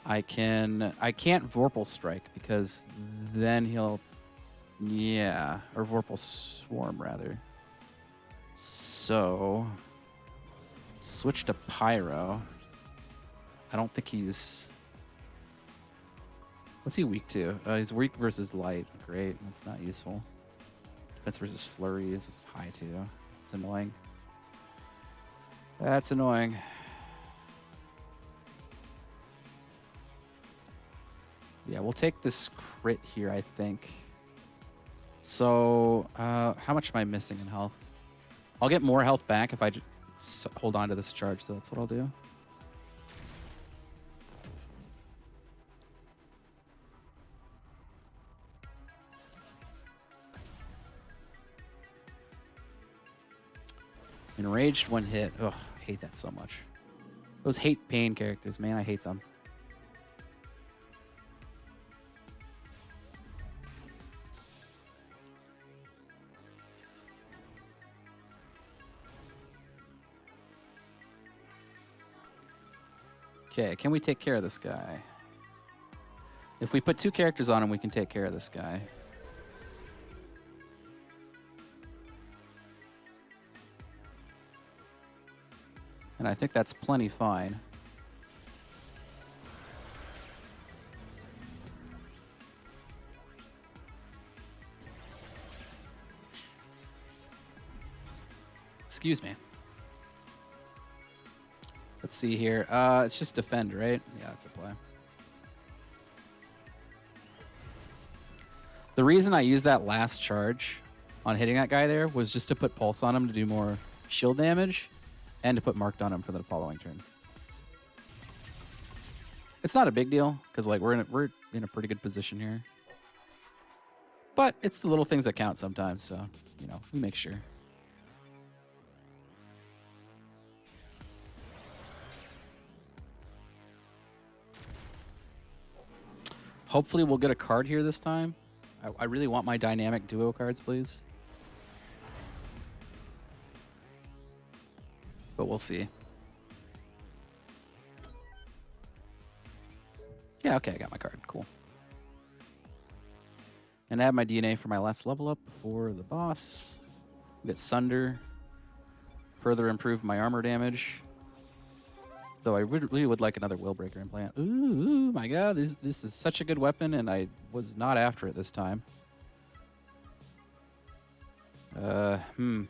I can't Vorpal Strike because then he'll... yeah, or Vorpal Swarm, rather. So... switch to Pyro. I don't think he's... what's he weak to? He's weak versus light. Great, that's not useful. Defense versus Flurry is high, too. It's annoying. That's annoying. Yeah, we'll take this crit here, I think. So, how much am I missing in health? I'll get more health back if I just hold on to this charge, so that's what I'll do. Enraged when hit. Ugh, I hate that so much. Those hate pain characters, man, I hate them. Okay, can we take care of this guy? If we put 2 characters on him, we can take care of this guy. And I think that's plenty fine. Excuse me. Let's see here. It's just defend, right? Yeah, that's the play. The reason I used that last charge on hitting that guy there was just to put pulse on him to do more shield damage and to put marked on him for the following turn. It's not a big deal because like we're in a pretty good position here. But it's the little things that count sometimes, so you know we make sure. Hopefully we'll get a card here this time. I really want my dynamic duo cards, please. But we'll see. Yeah, okay, I got my card. Cool. And I have my DNA for my last level up before the boss. We get Sunder. Further improve my armor damage. Though I really would like another Willbreaker implant. Ooh, my god, this is such a good weapon, and I was not after it this time. I don't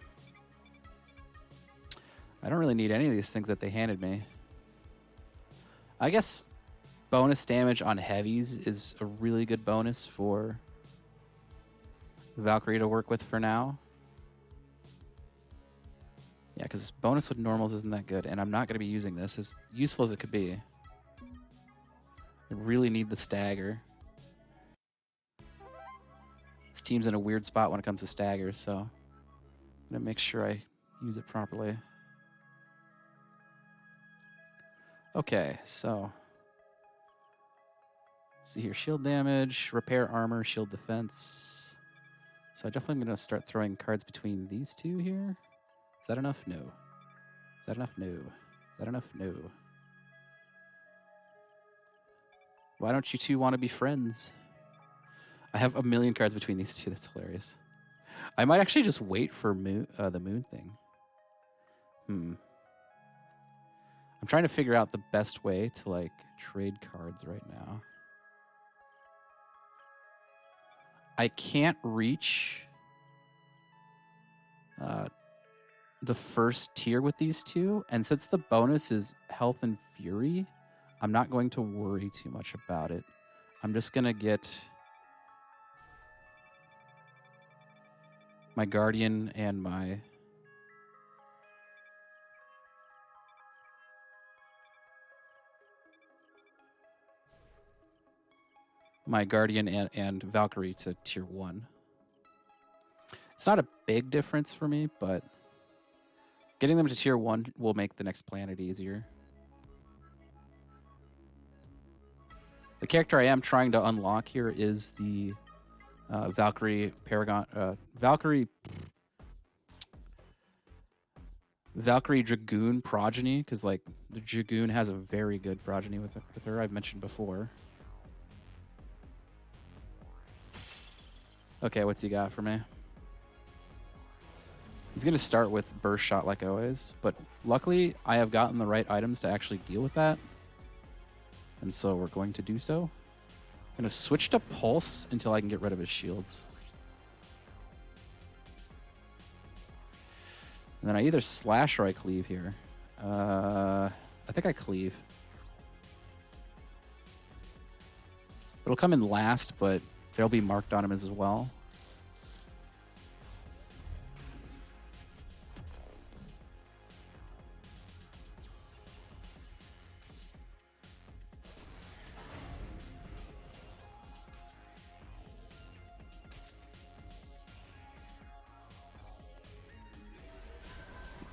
really need any of these things that they handed me. I guess bonus damage on heavies is a really good bonus for Valkyrie to work with for now. Yeah, because bonus with normals isn't that good, and I'm not going to be using this as useful as it could be. I really need the stagger. This team's in a weird spot when it comes to stagger, so I'm going to make sure I use it properly. Okay, so let's see here. Shield damage, repair armor, shield defense. So I definitely going to start throwing cards between these two here. Is that enough? No. Is that enough? No. Is that enough? No. Why don't you two want to be friends? I have a million cards between these two. That's hilarious. I might actually just wait for the moon thing. I'm trying to figure out the best way to like trade cards right now. I can't reach the first tier with these two, and since the bonus is health and fury, I'm not going to worry too much about it. I'm just gonna get my guardian and my guardian and Valkyrie to tier 1. It's not a big difference for me, but getting them to tier 1 will make the next planet easier. The character I am trying to unlock here is the Valkyrie Paragon, Valkyrie Dragoon progeny, because like the Dragoon has a very good progeny with her. I've mentioned before. Okay, what's he got for me? He's going to start with Burst Shot like always, but luckily I have gotten the right items to actually deal with that. And so we're going to do so. I'm going to switch to Pulse until I can get rid of his shields. And then I either slash or I cleave here. I think I cleave. It'll come in last, but they'll be marked on him as well.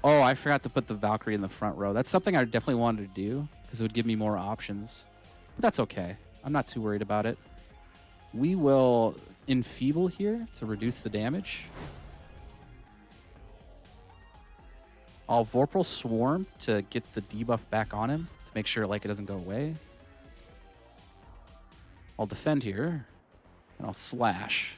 Oh, I forgot to put the Valkyrie in the front row. That's something I definitely wanted to do because it would give me more options. But that's okay. I'm not too worried about it. We will enfeeble here to reduce the damage. I'll Vorpal Swarm to get the debuff back on him to make sure like it doesn't go away. I'll defend here, and I'll slash.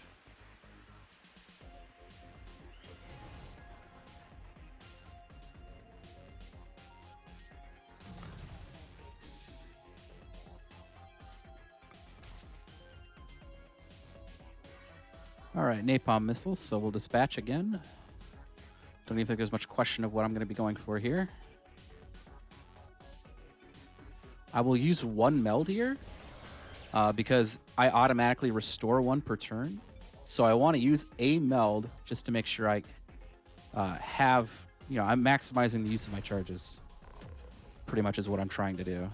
All right, napalm missiles, so we'll dispatch again. Don't even think there's much question of what I'm going to be going for here. I will use one meld here because I automatically restore one per turn. So I want to use a meld just to make sure I have, you know, I'm maximizing the use of my charges. Pretty much is what I'm trying to do.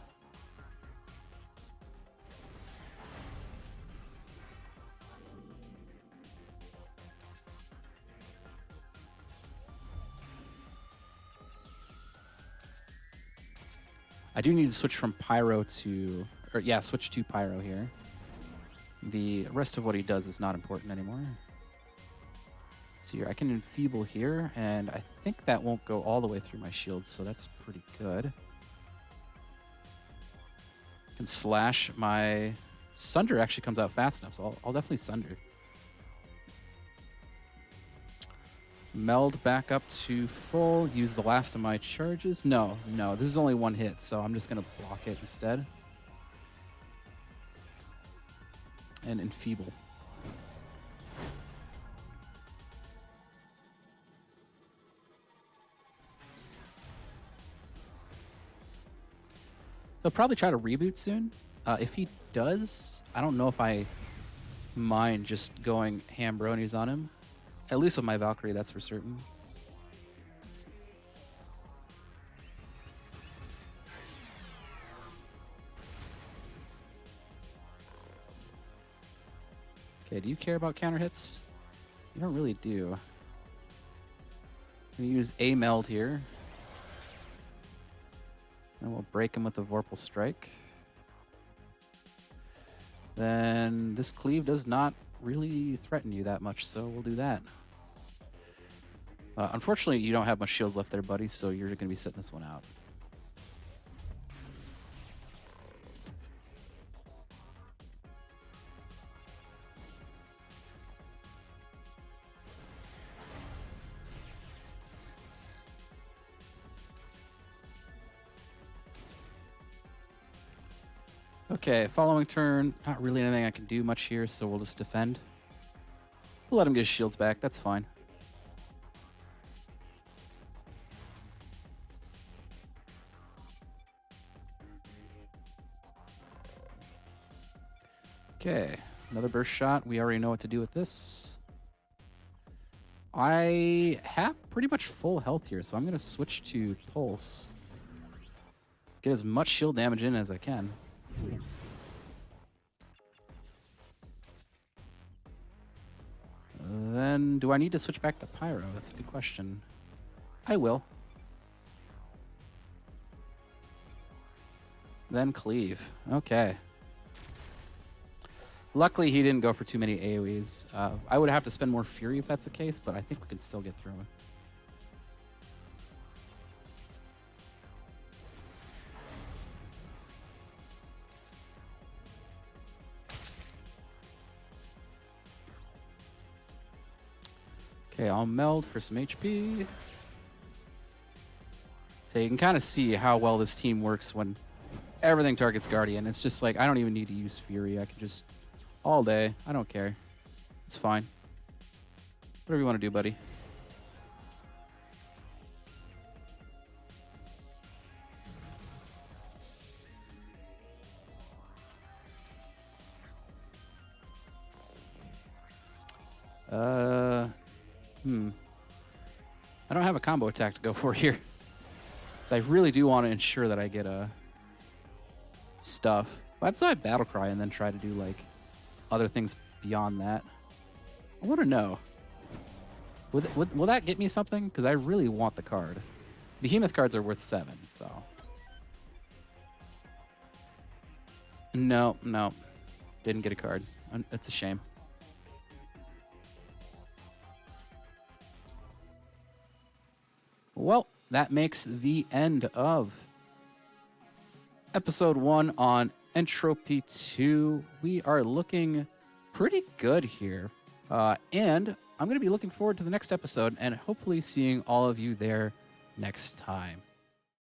I do need to switch from Pyro to, or yeah, switch to Pyro here. The rest of what he does is not important anymore. See here, I can enfeeble here, and I think that won't go all the way through my shields, so that's pretty good. I can slash. My Sunder actually comes out fast enough, so I'll definitely Sunder. Meld back up to full, use the last of my charges. No, this is only one hit, so I'm just going to block it instead. And enfeeble. He'll probably try to reboot soon. If he does, I don't know if I mind just going ham-bronies on him. At least with my Valkyrie, that's for certain. Okay, do you care about counter hits? You don't really do. I'm gonna use a meld here. And we'll break him with a Vorpal Strike. Then this cleave does not really threaten you that much, so we'll do that. Unfortunately, you don't have much shields left there, buddy, so you're going to be sitting this one out. Okay, following turn, not really anything I can do much here, so we'll just defend. We'll let him get his shields back, that's fine. Okay, another burst shot. We already know what to do with this. I have pretty much full health here, so I'm going to switch to Pulse. Get as much shield damage in as I can. Then, do I need to switch back to Pyro? That's a good question. I will. Then Cleave. Okay. Luckily, he didn't go for too many AoEs. I would have to spend more Fury if that's the case, but I think we can still get through it. Okay, I'll meld for some HP. So you can kind of see how well this team works when everything targets Guardian. It's just like, I don't even need to use Fury. I can just, all day, I don't care. It's fine. Whatever you want to do, buddy. I don't have a combo attack to go for here. So I really do want to ensure that I get stuff. I'd still have Battle Cry and then try to do like other things beyond that. I want to know. Will that get me something? Because I really want the card. Behemoth cards are worth 7, so. No. Didn't get a card. It's a shame. Well, that makes the end of episode 1 on Entropy 2. We are looking pretty good here. And I'm going to be looking forward to the next episode and hopefully seeing all of you there next time.